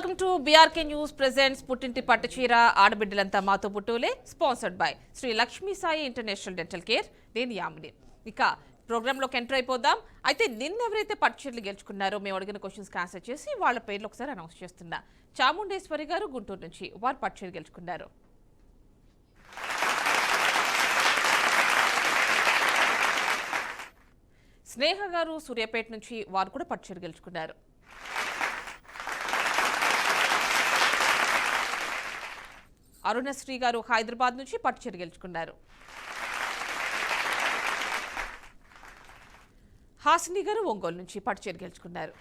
Welcome to BRK news presents పుట్టింటి పట్టుచీర ఆడబిడ్డలంతా మాతో పుట్టూలే sponsored by Sri Lakshmi Sai international dental care నేను యామిని. ఇక ప్రోగ్రాంలోకి ఎంటర్ అయిపోదాం. అయితే నిన్న ఎవరైతే పట్టుచీరలు గెలుచుకున్నారో మేము అడిగిన క్వశ్చన్స్కి ఆన్సర్ చేసి వాళ్ళ పేర్లు ఒకసారి అనౌన్స్ చేస్తున్నా. చాముండేశ్వరి గారు గుంటూరు నుంచి వారు పట్టుచీర గెలుచుకున్నారు. స్నేహ గారు సూర్యాపేట నుంచి వారు కూడా పట్టుచీర గెలుచుకున్నారు. అరుణశ్రీ గారు హైదరాబాద్ నుంచి పట్టుచీర గెలుచుకున్నారు. హాసిని గారు ఒంగోలు నుంచి పట్టుచీర గెలుచుకున్నారు.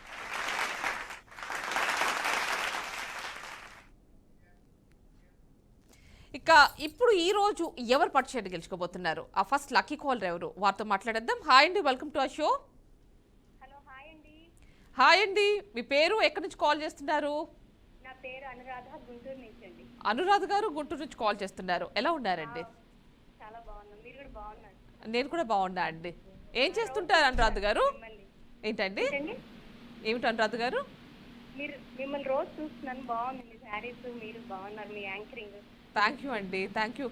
ఇక ఇప్పుడు ఈ రోజు ఎవరు పట్టుచీర గెలుచుకోబోతున్నారు, ఆ ఫస్ట్ లక్కీ కాలర్ ఎవరు, వారితో మాట్లాడేద్దాం. హాయ్ అండి, welcome to our show. Hello, hi అండి. హాయ్ అండి, మీ పేరు, ఎక్కడి నుంచి కాల్ చేస్తున్నారు? నా పేరు అనురాధ, గుంటూరు నుంచి అండి. అనురాధ గారు గుంటూరు నుంచి కాల్ చేస్తున్నారు. ఎలా ఉన్నారండి? చాలా బాగున్నాం, మీరు కూడా బాగున్నారు? నేను కూడా బాగున్నా అండి. ఏం చేస్తుంటారు అనురాధ గారు? ఏంటండి ఏమిటి అనురాధ గారు? మీరు మిమ్మల్ని రోజు చూస్తున్నాను, బాగుంది మీ శారీస్, మీరు బాగున్నారు, మీ యాంకరింగ్. థ్యాంక్ యూ అండి, థ్యాంక్ యూ.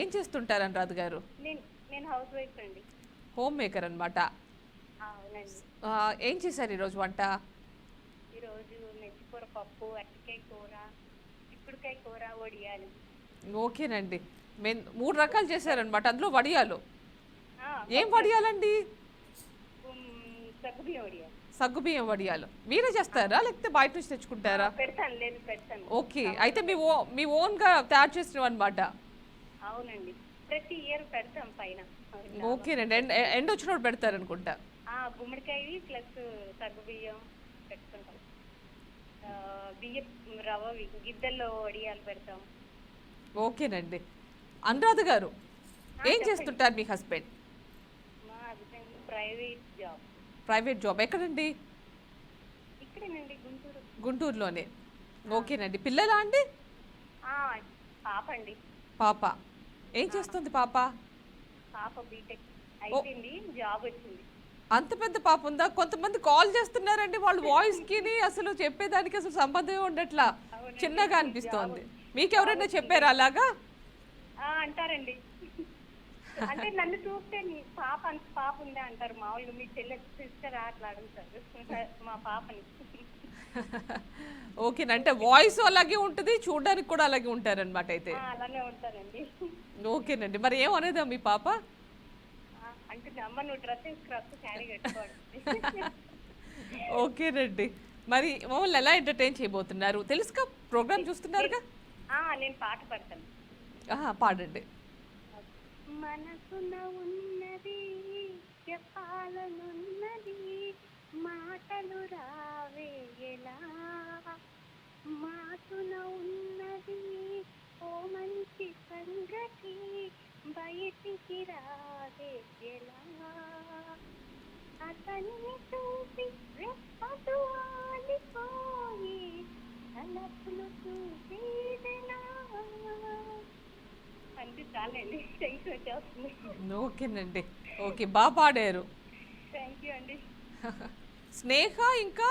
ఏం చేస్తుంటారు అనురాధ గారు? నేను హౌస్ వైఫ్ అండి. హోమ్ మేకర్ అనమాట. అవునండి. ఏం చేశారు ఈరోజు వంట? ఈరోజు మెచ్చికూర పప్పు, అరటికాయ కూర, చిక్కుడుకాయ కూర, వడియాలు. ఓకేనండి, మేము 3 రకాలు చేశారనమాట. అందులో వడియాలు. ఏం వడియాలండి? సగ్గుబియ్యం వడియాలు. సగ్గుబియ్యం వడియాలు మీరే చేస్తారా లేకపోతే బయట నుంచి తెచ్చుకుంటారా? పెడతాను. ఓకే, అయితే మీ ఓన్గా తయారు చేసినవి అనమాట. అవునండి, ప్రతి ఇయర్ పెడతాం పైన. ఓకేనండి, ఎండ వచ్చినప్పుడు పెడతారు అనుకుంటా. గుమ్మడికాయ ప్లస్ సగ్గుబియ్యం పెట్టుకుంటాం. బియ్యం రవ్వ గిద్దల్లో వడియాలు పెడతాం. ఓకేనండి. అనురాధ గారు, ఏం చేస్తుంటారు మీ హస్బెండ్? మా హస్బెండ్ ప్రైవేట్ జాబ్. ఎక్కడండి? ఇక్కడేనండి, గుంటూరులోనే. ఓకేనండి. పిల్లలా అండి? పాప అండి. పాప ఏం చేస్తుంది? పాప బీటెక్ అయిపోయింది, జాబ్ వచ్చింది. అంత పెద్ద పాప ఉందా? కొంతమంది కాల్ చేస్తున్నారండి, వాళ్ళ వాయిస్ కి అసలు చెప్పేదానికి అసలు సంబంధమే ఉండట్లా, చిన్నగా అనిపిస్తోంది. మీకెవరైనా చెప్పారా అలాగా? అంటారండి, అంటే నన్ను చూస్తే పాప ఉందా అంటారు. మామూలుగా మీ చెల్లె సిస్టర్ అట్లా అడుగుతారు మా పాపని. ఓకేనంటే వాయిస్ అలాగే ఉంటుంది, చూడడానికి కూడా అలాగే ఉంటారనమాట. అయితే అలానే ఉంటారండి. ఓకేనండి. మరి ఏమనేదా మీ పాప? అంటే అమ్మ నువ్వు డ్రెస్ వేసుకురాకు, శారీ కట్టుకోవాలి. ఓకేనండి. మరి మమ్మల్ని ఎలా ఎంటర్టైన్ చేయబోతున్నారు తెలుసుగా, ప్రోగ్రామ్ చూస్తున్నారుగా? నేను పాట పాడతాను. పాడండి. మనసున ఉన్నది చెప్పాలనున్నది, మాటలు రావేలా. మాసున ఉన్నది ఓ మంచి సంగతి, బయటికి రావేలా. అతన్ని చూసి రెప్పదు ఆలిపోయి, తలపులు చూసేదెలా. అంటే చాలండి, టెన్షన్ వచ్చేస్తుంది. ఓకేనండి, ఓకే, బాగా పాడారు. థ్యాంక్ యూ అండి. స్నేహ ఇంకా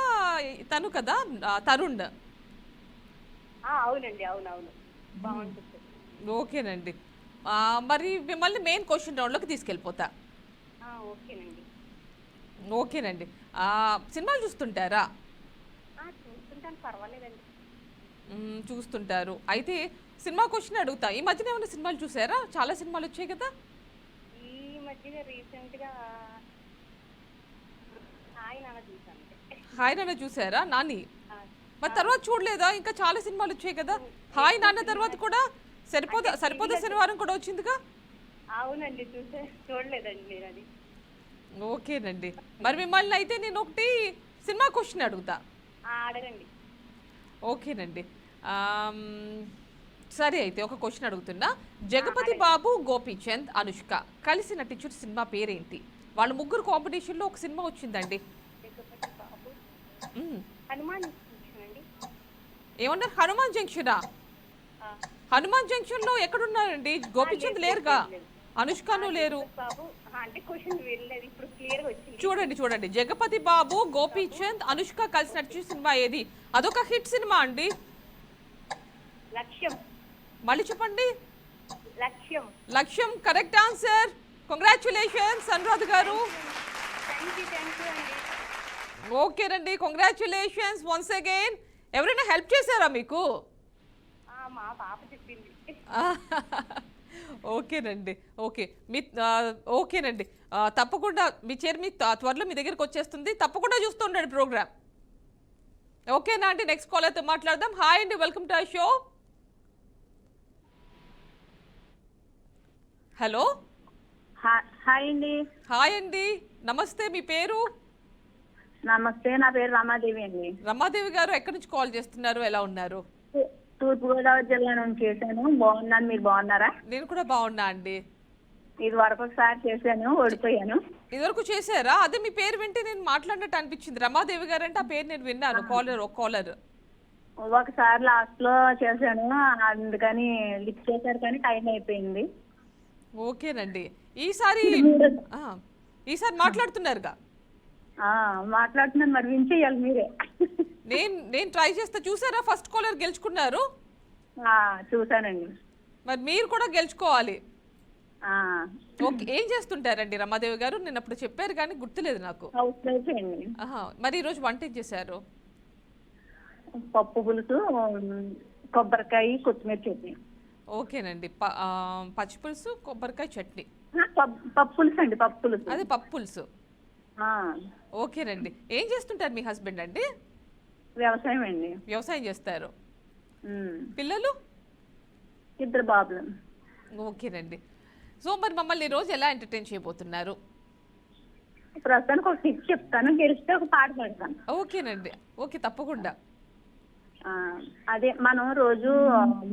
తను కదా, తరుణ్. అవునండి, అవునవును, బాగుంటుంది. ఓకేనండి. మరి మిమ్మల్ని మెయిన్ క్వశ్చన్ రౌండ్లోకి తీసుకెళ్ళిపోతా. ఓకేనండి. ఓకేనండి. సినిమాలు చూస్తుంటారా? చూస్తుంటాను, పర్వాలేదండి. చూస్తుంటారు. అయితే సినిమా క్వశ్చన్ అడుగుతా. ఈ మధ్యన ఏమైనా సినిమాలు చూసారా? చాలా సినిమాలు వచ్చాయి కదా ఈ మధ్యగా. రీసెంట్గా హాయ్ నాన్న చూసారా? నాని. మరి తర్వాత చూడలేదా? ఇంకా చాలా సినిమాలు వచ్చాయి కదా. హాయ్ నాన్న తర్వాత కూడా సరిపోదా శనివారం కూడా వచ్చిందిగా. అవునండి, చూడలేదండి మీరు అది. ఓకేనండి. మరి మిమ్మల్ని అయితే నేను ఒకటి సినిమా క్వశ్చన్ అడుగుతా. అడగండి. ఓకేనండి. సరే, అయితే ఒక క్వశ్చన్ అడుగుతున్నా. జగపతి బాబు, గోపీచంద్, అనుష్క కలిసి నటించిన సినిమా పేరేంటి? వాళ్ళ ముగ్గురు కాంపిటీషన్లో ఒక సినిమా వచ్చిందండి. ఏమన్నారు? హనుమాన్ జంక్షనా? హనుమాన్ జంక్షన్ లో ఎక్కడున్నారండి? గోపీచంద్ లేరుగా. అనుష్కను లేరు. బాబు అంటే క్వశ్చన్ వెళ్ళలేదు, ఇప్పుడు క్లియర్ గా వచ్చింది. చూడండి జగపతి బాబు, గోపీచంద్, అనుష్క కలిసి నడిచిన సినిమా ఏది? అదొక హిట్ సినిమా అండి. లక్ష్యం. మళ్ళీ చెప్పండి. లక్ష్యం. లక్ష్యం కరెక్ట్ ఆన్సర్. కంగ్రాచులేషన్స్ అనురాధ గారు. థ్యాంక్ యూ అండి. ఓకేనండి, కంగ్రాచులేషన్స్ వన్స్ అగైన్. ఎవరైనా హెల్ప్ చేశారా మీకు? మా పాప చెప్పింది. ఓకేనండి. ఓకేనండి, తప్పకుండా మీ త్వరలో మీ దగ్గరికి వచ్చేస్తుంది. తప్పకుండా చూస్తూ ఉండండి ప్రోగ్రామ్. ఓకేనా అండి? నెక్స్ట్ కాల్ అయితే మాట్లాడదాం. హాయ్ అండి, welcome to our show. Hello. Hi అండి. హాయ్ అండి, నమస్తే. మీ పేరు? నమస్తే, నా పేరు రమాదేవి అండి. రమాదేవి గారు, ఎక్కడి నుంచి కాల్ చేస్తున్నారు? ఎలా ఉన్నారు? తూర్పుగోదావరి జిల్లా నుంచి చేశాను. బాగున్నాను, మీరు బాగున్నారా? నేను కూడా బాగున్నా అండి. ఇది వరకు ఒకసారి చేశాను, ఓడిపోయాను. ఇదివరకు చేశారా? అదే మీ పేరు వింటే నేను మాట్లాడినట్టు అనిపించింది. రమాదేవి గారు అంటే ఆ పేరు నేను విన్నాను. కాలర్ ఒకసారి లాస్ట్ లో చేశాను, అందుకని లిఫ్ట్ చేశారు కానీ టైం అయిపోయింది. ఓకేనండి, ఈసారి మాట్లాడుతున్నారుగా? మాట్లాడుతున్నాను, మరి వించేయాలి మీరే. నేను ట్రై చేస్తే చూసారా? ఫస్ట్ కాలర్ గెలుచుకున్నారు. చూసానండి. మరి మీరు కూడా గెలుచుకోవాలి. ఓకే, ఏం చేస్తుంటారండి రమాదేవి గారు? నేను అప్పుడు చెప్పారు కానీ గుర్తులేదు నాకు. హౌస్ వైఫ్ అండి. మరి ఈరోజు వంట ఏం చేశారు? పప్పు పులుసు, కొబ్బరికాయ, కొత్తిమీర చట్నీ. ఓకేనండి, పచ్చి పులుసు, కొబ్బరికాయ చట్నీ. పప్పు పులుసు అండి, పప్పు పులుసు. అదే పప్పు పులుసు. ఓకేనండి, ఏం చేస్తుంటారు మీ హస్బెండ్ అండి? వ్యవసాయం అండి. వ్యవసాయం చేస్తారు. పిల్లలు? 2 బాబులు. ఓకేనండి, సో మరి మమ్మల్ని ఈ రోజు ఎలా ఎంటర్టైన్ చేయబోతున్నారు? ప్రస్తుతానికి ఒక టిప్ చెప్తాను, గెలిస్తే ఒక పాట పాడతాను. ఓకేనండి, ఓకే తప్పకుండా. అదే మనం రోజు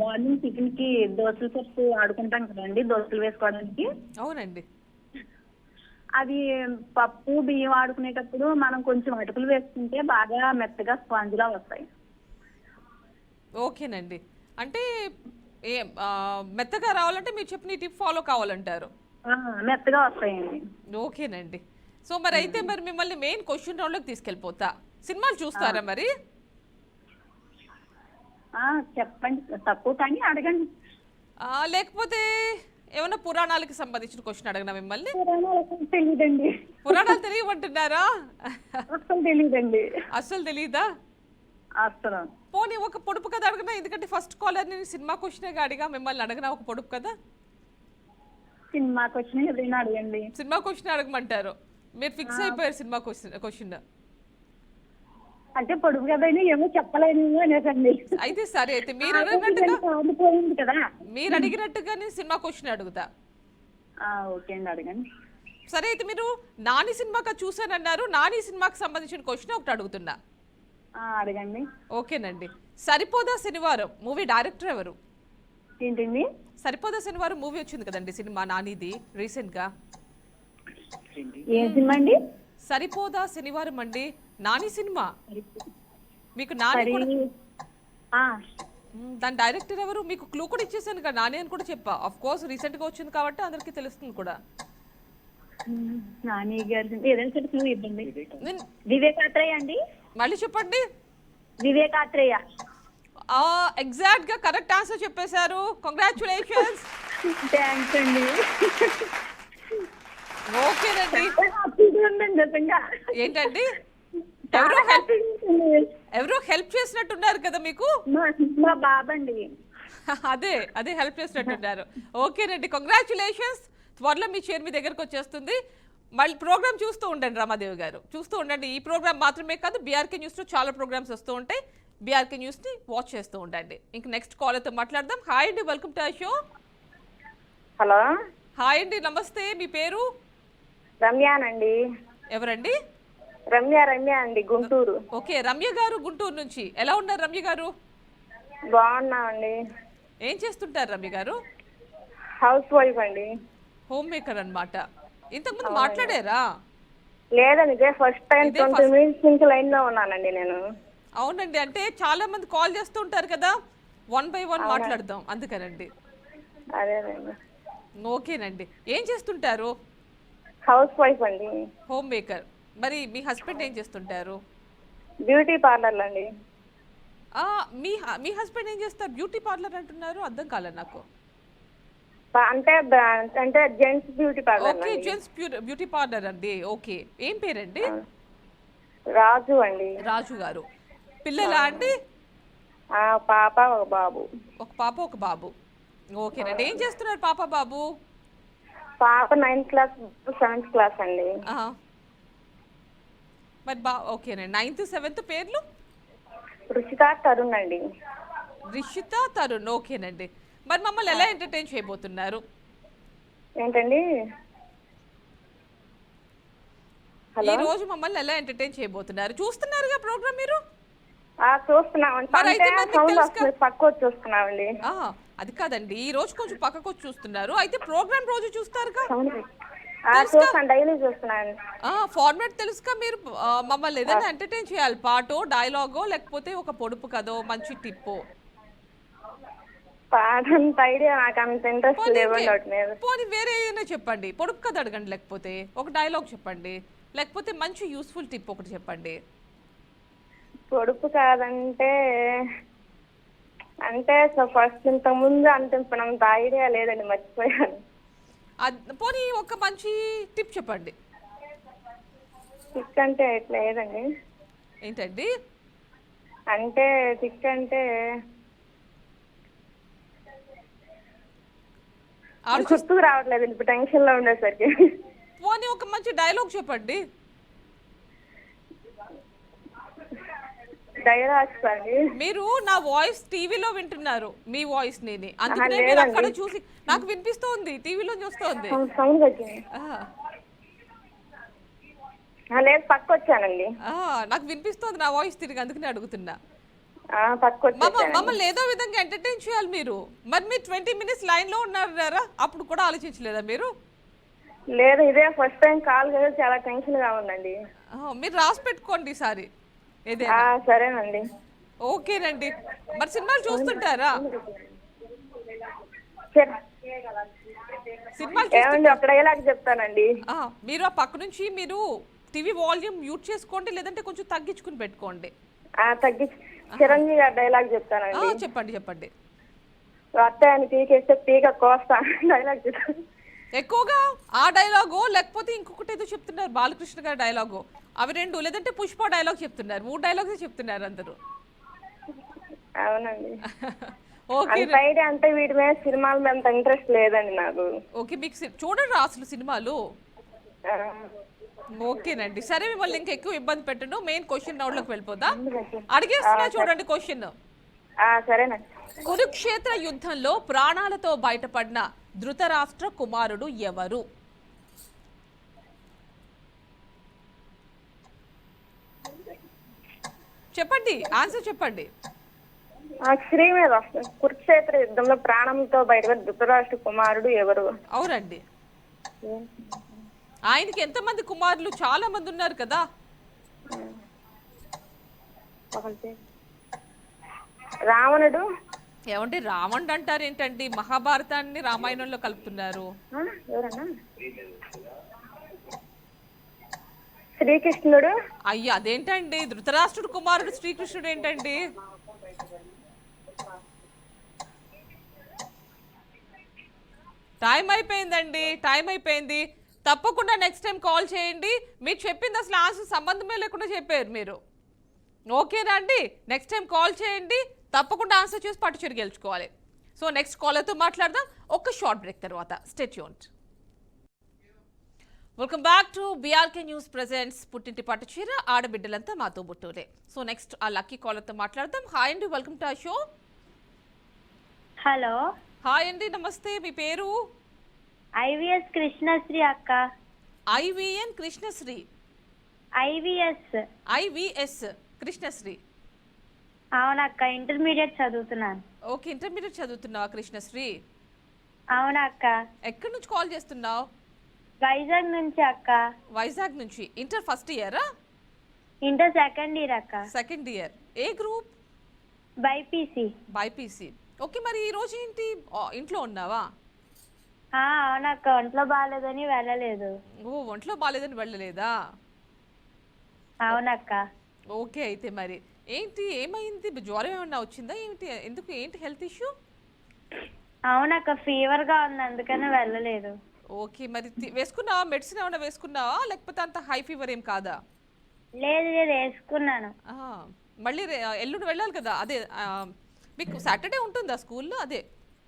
మార్నింగ్ టిఫిన్ కి దోశల పప్పు ఆడుకుంటాం కదండి, దోశలు వేసుకోవడానికి. అవునండి. అది పప్పు బియ్యం ఆడుకునేటప్పుడు మనం కొంచెం అటుకులు వేసుకుంటే బాగా మెత్తగా స్పాంజ్ లా వస్తాయి. ఓకేనండి, అంటే మెత్తగా రావాలంటే మీరు చెప్పిన టిప్ ఫాలో కావాలంటారు. మెత్తగా వస్తాయండి. ఓకేనండి, సో మరి అయితే మరి మిమ్మల్ని మెయిన్ క్వశ్చన్ రౌండ్ లోకి తీసుకెళ్ళిపోతా. సినిమాలు చూస్తారా మరి? చెప్పండి, తక్కువ కానీ అడగండి. లేకపోతే ఏమైనా పురాణాలకు సంబంధించిన క్వశ్చన్ అడగనా మిమ్మల్ని? తెలియదండి. పురాణాలు తెలియమంటున్నారా? అసలు తెలియదండి. అస్సలు తెలీదా? అసలు. పోనీ ఒక పొడుపు కథ అడగనా? ఎందుకంటే ఫస్ట్ కాలర్ నేను సినిమా క్వశ్చన్ అడిగా, మిమ్మల్ని అడగనా ఒక పొడుపు కథ? సినిమా క్వశ్చన్ ఏదైనా అడగండి. సినిమా క్వశ్చన్ అడగమంటారు? మీరు ఫిక్స్ అయిపోయారు సినిమా క్వశ్చన్? అంటే పొడుపు కదైనా ఏమో చెప్పలేను అనేసండి. అయితే సరే, అయితే మీరు అడిగినట్టుగా నేను సినిమా క్వశ్చన్ అడుగుతా. ఓకే అండి, అడగండి. సరే, అయితే మీరు నాని సినిమాకి చూసానన్నారు. నాని సినిమాకి సంబంధించిన క్వశ్చన్ ఒకటి అడుగుతున్నా. అడగండి. ఓకేనండి, సరిపోదా శనివారం మూవీ డైరెక్టర్ ఎవరు? ఏంటండి? సరిపోదా శనివారం మూవీ వచ్చింది కదండి సినిమా, నానిది, రీసెంట్ గా. ఏ సినిమా అండి? సరిపోదా శనివారం అండి, నాని సినిమా. మీకు నాని దాని డైరెక్టర్ ఎవరు? మీకు క్లూ కూడా ఇచ్చేసాను కదా, నాని అని కూడా చెప్పా. ఆఫ్ కోర్స్ రీసెంట్ గా వచ్చింది కాబట్టి అందరికి తెలుస్తుంది కూడా. నాని గారి ఏదైనా క్లూ ఇవ్వండి. వివేకాత్రేయ అండి. మళ్ళీ చెప్పండి. వివేకాత్రేయ. ఎగ్జాక్ట్ గా కరెక్ట్ ఆన్సర్ చెప్పేశారు. కంగ్రాచులేషన్స్. థ్యాంక్స్ అండి. ఓకేనండి. ఏంటండి, ఎవరో హెల్ప్ చేసినట్టున్నారు కదా మీకు? మా బాబండి. అదే హెల్ప్ చేసినట్టున్నారు. ఓకేనండి, కంగ్రాచులేషన్స్. త్వరలో మీ చైర్ మీ దగ్గరకు వచ్చేస్తుంది. మళ్ళీ ప్రోగ్రామ్ చూస్తూ ఉండండి రమాదేవి గారు, చూస్తూ ఉండండి. ఈ ప్రోగ్రామ్ మాత్రమే కాదు, బీఆర్కే న్యూస్లో చాలా ప్రోగ్రామ్స్ వస్తూ ఉంటాయి. బీఆర్కే న్యూస్ని వాచ్ చేస్తూ ఉండండి. ఇంక నెక్స్ట్ కాలర్తో మాట్లాడదాం. హాయ్ అండి, welcome to our show. Hello. Hi అండి, నమస్తే. మీ పేరు? రమ్యానండి. ఎవరండి? రమ్య అండి, గుంటూరు. ఓకే, రమ్య గారు గుంటూరు నుంచి. ఎలా ఉన్నారు రమ్య గారు? బాగున్నామండి. ఏం చేస్తుంటారు రమ్య గారు? హౌస్ వైఫ్ అండి. హోమ్ మేకర్ అన్నమాట. ఇంతకుముందు మాట్లాడారా? లేదండి, ఇదే ఫస్ట్ టైం. 20 మినిట్స్ నుంచి లైన్ లో ఉన్నానండి నేను. అవునండి, అంటే చాలా మంది కాల్ చేస్తూ ఉంటారు కదా, 1 by 1 మాట్లాడదాం అందుకనండి. అదేనండి. ఓకేనండి. ఏం చేస్తుంటారు? హౌస్ వైఫ్ అండి. Home maker. మరి మీ హస్బెండ్ ఏం చేస్తుంటారు? బ్యూటీ పార్లర్ అండి. ఆ, మీ హస్బెండ్ ఏం చేస్తారు? బ్యూటీ పార్లర్ అంటున్నారు, అర్థం కాలేదు నాకు. అంటే అంటే జెంట్స్ బ్యూటీ పార్లర్ ఓకే, అండి. జెంట్స్ బ్యూటీ పార్లర్ అండి. ఓకే, ఏం పేరండి? రాజు అండి. రాజు గారు. పిల్లలా అండి? పాప ఒక బాబు. ఒక పాప ఒక బాబు. ఓకేనండి. ఏం చేస్తున్నారు పాప బాబు? పాప 9th క్లాస్, 7th క్లాస్ అండి. ఆహా. మరి ఓకేనండి. 9th 7th పేర్లు? రుచిత, తరుణ్ అండి. రిషిత, తరుణ్. ఓకేనండి. మరి మమ్మల్ని ఎలా ఎంటర్టైన్ చేయబోతున్నారు? ఏంటండి? ఈ రోజు మమ్మల్ని ఎలా ఎంటర్టైన్ చేయబోతున్నారు? చూస్తున్నారుగా ప్రోగ్రామ్ మీరు? చూస్తున్నామండి. మరి అయితే మరి మీకు తెలుసుగా? పక్క వచ్చి చూస్తున్నామండి. అది కాదండి, ఈ రోజు కొంచెం పక్కకు వచ్చి చూస్తున్నారు, అయితే ప్రోగ్రామ్ రోజు చూస్తారుగా? చూస్తాను, డైలీ చూస్తున్నాను. ఫార్మాట్ తెలుసుగా మీరు? మమ్మల్ని ఏదైనా ఎంటర్టైన్ చేయాలి. పాటో, డైలాగో, లేకపోతే ఒక పొడుపు కదో, మంచి టిప్పో. పాడంత ఐడియా నాకు అంత ఇంట్రెస్ట్ లేవండి వాటి మీద. పోనీ వేరే ఏదైనా చెప్పండి. పొడుపు కథ అడగండి, లేకపోతే ఒక డైలాగ్ చెప్పండి, లేకపోతే మంచి యూస్ఫుల్ టిప్ ఒకటి చెప్పండి. పొడుపు కాదంటే అంటే ఫస్ట్ ఇంత ముందు అంత అంత ఐడియా లేదండి, మర్చిపోయాను. పోనీ ఒక మంచి టిప్ చెప్పండి. టిక్ అంటే ఎట్లా లేదండి. ఏంటండి? అంటే టిక్ అంటే గుర్తుకు రావట్లేదు ఇప్పుడు టెన్షన్ లో ఉండేసరికి. పోనీ ఒక మంచి డైలాగ్ చెప్పండి. డైలాగ్స్ అండి. మీరు నా వాయిస్ టీవీలో వింటున్నారు, మీ వాయిస్ నేనే, అందుకనే మీరు అక్కడ చూసి నాకు వినిపిస్తోంది, టీవీలో చూస్తోంది. సౌండ్ తగ్గింది. లేదు, పక్క వచ్చానండి. నాకు వినిపిస్తోంది నా వాయిస్ తిరిగి, అందుకనే అడుగుతున్నా. మమ్మల్ని ఏదో విధంగా ఎంటర్టైన్ చేయాలి మీరు. మరి మీరు 20 minutes లైన్ లో ఉన్నారా? అప్పుడు కూడా ఆలోచించలేదా మీరు? లేదు, ఇదే ఫస్ట్ టైం కాల్ కదా, చాలా టెన్షన్ గా ఉందండి. మీరు రాసి పెట్టుకోండి ఈసారి ఏదైనా. సరేనండి. ఓకేనండి. మరి సినిమాలు చూస్తుంటారా? సినిమాలు ఒక డైలాగ్ చెప్తానండి. మీరు ఆ పక్క నుంచి మీరు టీవీ వాల్యూమ్ మ్యూట్ చేసుకోండి, లేదంటే కొంచెం తగ్గించుకుని పెట్టుకోండి. చిరంజీవి గారి డైలాగ్ చెప్తానండి. చెప్పండి చెప్పండి. అత్తయ్యని పీకేస్తే పీక కోస్తా డైలాగ్ చెప్తాను. ఎక్కువగా ఆ డైలాగో, లేకపోతే ఇంకొకటి ఏదో చెప్తున్నారు బాలకృష్ణ గారి డైలాగో, అవి రెండు, లేదంటే పుష్ప డైలాగ్ చెప్తున్నారు. 3 డైలాగ్స్ చెప్తున్నారు అందరూ. అవునండి. ఓకే. అంటే వీటి మీద సినిమాల మీద అంత ఇంట్రెస్ట్ లేదండి నాకు. ఓకే, మీకు చూడరా అసలు సినిమాలు? ఓకేనండి. సరే, మిమ్మల్ని ఇంకా ఎక్కువ ఇబ్బంది పెట్టండు. మెయిన్ క్వశ్చన్ రౌండ్ లోకి వెళ్ళిపోదాం. అడిగేస్తున్నా చూడండి క్వశ్చన్. సరేనండి. కురుక్షేత్ర యుద్ధంలో ప్రాణాలతో బయటపడిన ధృతరాష్ట్ర కుమారుడు ఎవరు? చెప్పండి, ఆన్సర్ చెప్పండి. శ్రీ మీద కురుక్షేత్ర యుద్ధంలో ప్రాణంతో బయటపడిన ధృతరాష్ట్ర కుమారుడు ఎవరు? అవునండి. ఆయనకి ఎంతమంది కుమారులు? చాలా మంది ఉన్నారు కదా. రావణుడు. ఏమంటే రావణుడు అంటారు ఏంటండి? మహాభారతాన్ని రామాయణంలో కలుపుతున్నారు. శ్రీకృష్ణుడు. అయ్యో, అదేంటండి? ధృతరాష్ట్రుడు కుమారుడు శ్రీకృష్ణుడు ఏంటండి? టైం అయిపోయిందండి, టైం అయిపోయింది. తప్పకుండా నెక్స్ట్ టైం కాల్ చేయండి. మీరు చెప్పింది అసలు ఆన్సర్ సంబంధమే లేకుండా చెప్పారు మీరు. ఓకేనా అండి? నెక్స్ట్ టైం కాల్ చేయండి, తప్పకుండా ఆన్సర్ చేసి పట్టుచీర గెలుచుకోవాలి. సో నెక్స్ట్ కాలర్తో మాట్లాడదాం ఒక షార్ట్ బ్రేక్ తర్వాత. Stay tuned. Welcome back to BRK news presents పుట్టింటి పట్టుచీర ఆడబిడ్డలంతా మాతో బుట్టూరే. సో నెక్స్ట్ ఆ లక్కీ కాలర్తో మాట్లాడదాం. హాయ్ అండి, వెల్కమ్ టు ఆ షో. హలో. హాయ్ అండి, నమస్తే. మీ పేరు? ఐవిఎస్ కృష్ణశ్రీ అక్క. ఐవిఎన్ కృష్ణశ్రీ. ఐవిఎస్ కృష్ణశ్రీ. అవునక్క, ఇంటర్మీడియట్ చదువుతున్నాను. ఓకే, ఇంటర్మీడియట్ చదువుతున్నావా కృష్ణశ్రీ? అవునక్క. ఎక్కడి నుంచి కాల్ చేస్తున్నావు? వైజాగ్ నుంచి అక్క. వైజాగ్ నుంచి. ఇంటర్ ఫస్ట్ ఇయరా? ఇంటర్ సెకండ్ ఇయర్ అక్క. Second year. ఏ గ్రూప్? బైపీసీ. బైపీసీ. ఓకే, మరి ఈ రోజు ఏంటి ఇంట్లో ఉన్నావా? అవునక్క, ఒంట్లో బాగాలేదని వెళ్ళలేదు. ఓ ఒంట్లో బాగాలేదని వెళ్ళలేదా? అవునక్క. ఓకే అయితే మరి ఏంటి ఏమైంది? జ్వరం ఏమన్నా వచ్చిందా ఏంటి? ఎందుకు ఏంటి హెల్త్ ఇష్యూ? అవునక్క, ఫీవర్ గా ఉంది, అందుకని వెళ్ళలేదు. ఓకే మరి వేసుకున్నావా? మెడిసిన్ ఏమైనా వేసుకున్నావా లేకపోతే అంత హై ఫీవర్ ఏం కాదా? లేదు లేదు, వేసుకున్నాను. ఆహా. మళ్ళీ ఎల్లుండి వెళ్ళాలి కదా, అదే మీకు సాటర్డే ఉంటుందా స్కూల్లో, అదే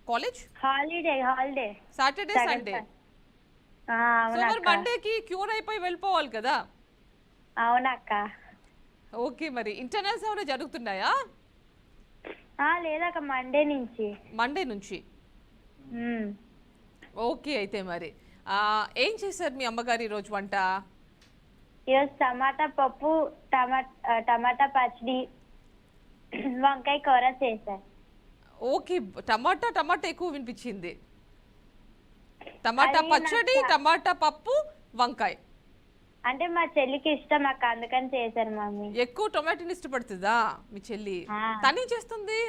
college? Holiday holiday. Saturday Sunday. So మరి అవునక్క. మండేకి క్యూర్ అయిపోయి వెళ్ళిపోవాలి కదా. అవునక్క. ఓకే మరి ఇంటర్నల్స్ ఏమైనా జరుగుతున్నాయా? లేదక్క, మండే నుంచి. మండే నుంచి. ఉమ్. ఓకే అయితే మరి ఏం చేశారు మీ అమ్మగారు ఈరోజు వంట? ఈరోజు టమాటా పప్పు, టమాటా పచ్చడి, వంకాయ కూర చేశారు. ఓకే టమాటా ఎక్కువ వినిపించింది. టమాటా అది పచ్చడి, నాకు టమాటా పప్పు, వంకాయ. అంటే మా చెల్లికి ఇష్టం అక్క, అందుకని చేశారు మమ్మీ. ఎక్కువ టొమాటోని ఇష్టపడుతుందా మీ చెల్లి? ఆ. తనే చేస్తుంది.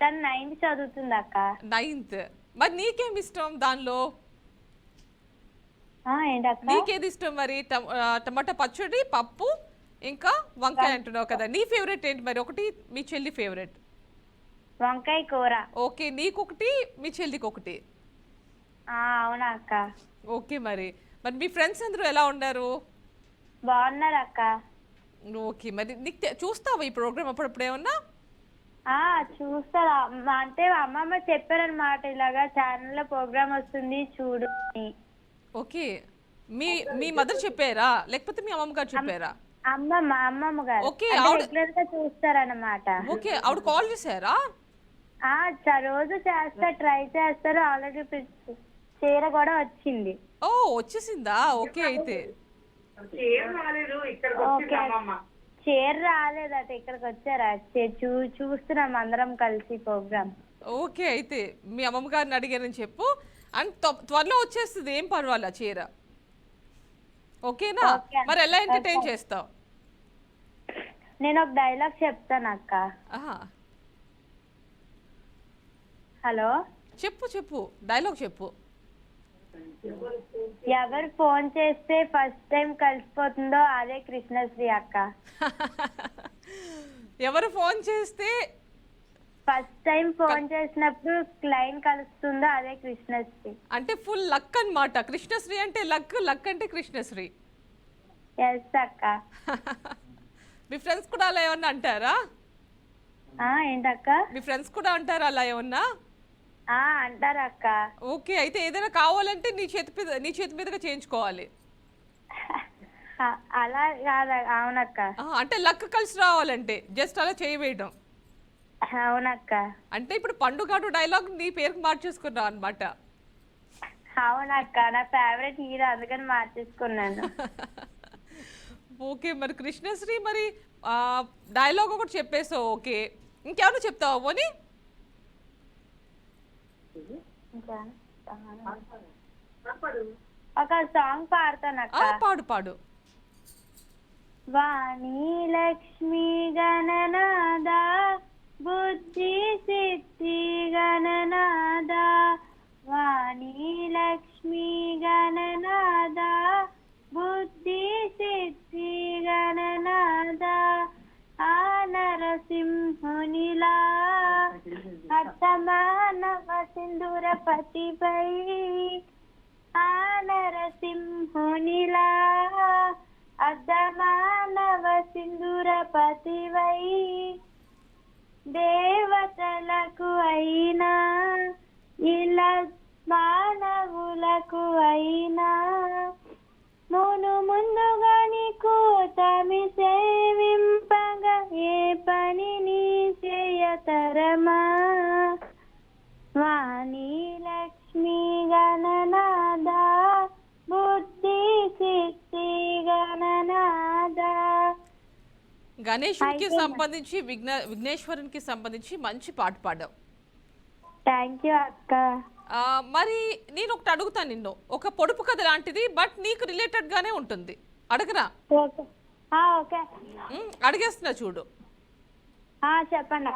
తను 9th చదువుతుంది అక్క. 9th. మరి నీకేం ఇష్టం దానిలో? ఏంటక్క? నీకేది ఇష్టం మరి? టమాటా పచ్చడి, పప్పు, ఇంకా వంకాయ అంటున్నావు కదా. నీ ఫేవరెట్ ఏంటి మరి? ఒకటి మీ చెల్లి ఫేవరెట్. వంకాయ కూర. ఓకే నీకొకటి మీ చెల్లికి ఒకటి. అవునా అక్క. ఓకే మరి మరి మీ ఫ్రెండ్స్ అందరూ ఎలా ఉన్నారు? బాగున్నారు అక్క. ఓకే మరి నీకు చూస్తావా ఈ ప్రోగ్రామ్ అప్పుడప్పుడు ఏమన్నా? చూస్తారా? అంటే అమ్మమ్మ చెప్పారనమాట, ఇలాగా ఛానల్లో ప్రోగ్రామ్ వస్తుంది చూడు అని. ఓకే మీ మీ మదర్ చెప్పారా లేకపోతే మీ అమ్మమ్మ గారు చెప్పారా? అమ్మమ్మ గారు. ఓకే, అంటే ఆవిడ- రెగ్యులర్ గా చూస్తారనమాట. ఓకే ఆవిడ కాల్ చేశారా? రోజు ట్రై చేస్తారు. ఆల్రెడీ చీర కూడా వచ్చింది. ఓ వచ్చేసిందా? ఓకే అయితే ఓకే. చీర రాలేదట, ఇక్కడికి వచ్చారా? చూస్తున్నాం అందరం కలిసి ప్రోగ్రామ్. ఓకే అయితే మీ అమ్మమ్మ గారిని అడిగారని చెప్పు. అండ్ త్వరలో వచ్చేస్తుంది, ఏం పర్వాలా చీర. ఓకేనా? ఓకే. మరి ఎలా ఎంటర్టైన్ ఓకే. చేస్తావు? నేను ఒక డైలాగ్ చెప్తాను అక్క. ఆహా హలో, చెప్పు డైలాగ్ చెప్పు. ఎవరు ఫోన్ చేస్తే ఫస్ట్ టైం కలిసిపోతుందో అదే కృష్ణశ్రీ అక్క. ఎవరు ఫోన్ చేస్తే ఫస్ట్ టైం ఫోన్ చేసినప్పుడు లైన్ కలుస్తుందో అదే కృష్ణశ్రీ. అంటే ఫుల్ లక్ అన్నమాట. కృష్ణశ్రీ అంటే లక్ అంటే కృష్ణశ్రీ. ఎస్ అక్క. మీ ఫ్రెండ్స్ కూడా అలా ఏమన్నా అంటారా? ఏంటక్క? మీ ఫ్రెండ్స్ కూడా అంటారా అలా ఏమన్నా? అంటారు అక్క. ఓకే అయితే ఏదైనా కావాలంటే నీ చేతి మీదుగా చేయించుకోవాలి. అలా కాదు. అవునక్క. అంటే లక్ కలిసి రావాలంటే జస్ట్ అలా చేయవేయడం. అవునక్క. అంటే ఇప్పుడు పండుగాడు డైలాగ్ నీ పేరుకి మార్చేసుకున్నావు అనమాట. అవునక్క, నా ఫేవరెట్ హీరో, అందుకని మార్చేసుకున్నాను. ఓకే మరి కృష్ణశ్రీ మరి డైలాగ్ ఒకటి చెప్పేసావు. ఓకే ఇంకేమైనా చెప్తావా పోనీ? ఒక సాంగ్ పాడతానక్క. పాడు. వాణి లక్ష్మి గణనాద బుద్ధి సిద్ధి గణనాద, వాణి లక్ష్మి గణనాద బుద్ధి సిద్ధి గణనాద, ఆ నరసింహునిలా అత్తమానవ సింధూరపతిపై, ఆ నరసింహునిలా అద్దమానవ సింధూరపతివై, దేవతలకు అయినా ఇలా మానవులకు అయినా, ముందుగా నీకు తమి సేవింపగా ఏ పని నీ చేయతరమా, వాణి లక్ష్మి గణనాద బుద్ధి సిద్ధి గణనాద. గణేశునికి సంబంధించి విఘ్నేశ్వరునికి సంబంధించి మంచి పాట పాడావు. థ్యాంక్ యూ అక్క. మరి నేను ఒకటి అడుగుతాను నిన్ను. ఒక పొడుపు కథ లాంటిది బట్ నీకు రిలేటెడ్ గానే ఉంటుంది. అడగరా? ఓకే. ఓకే. అడిగేస్తున్నా చూడు. చెప్పండి.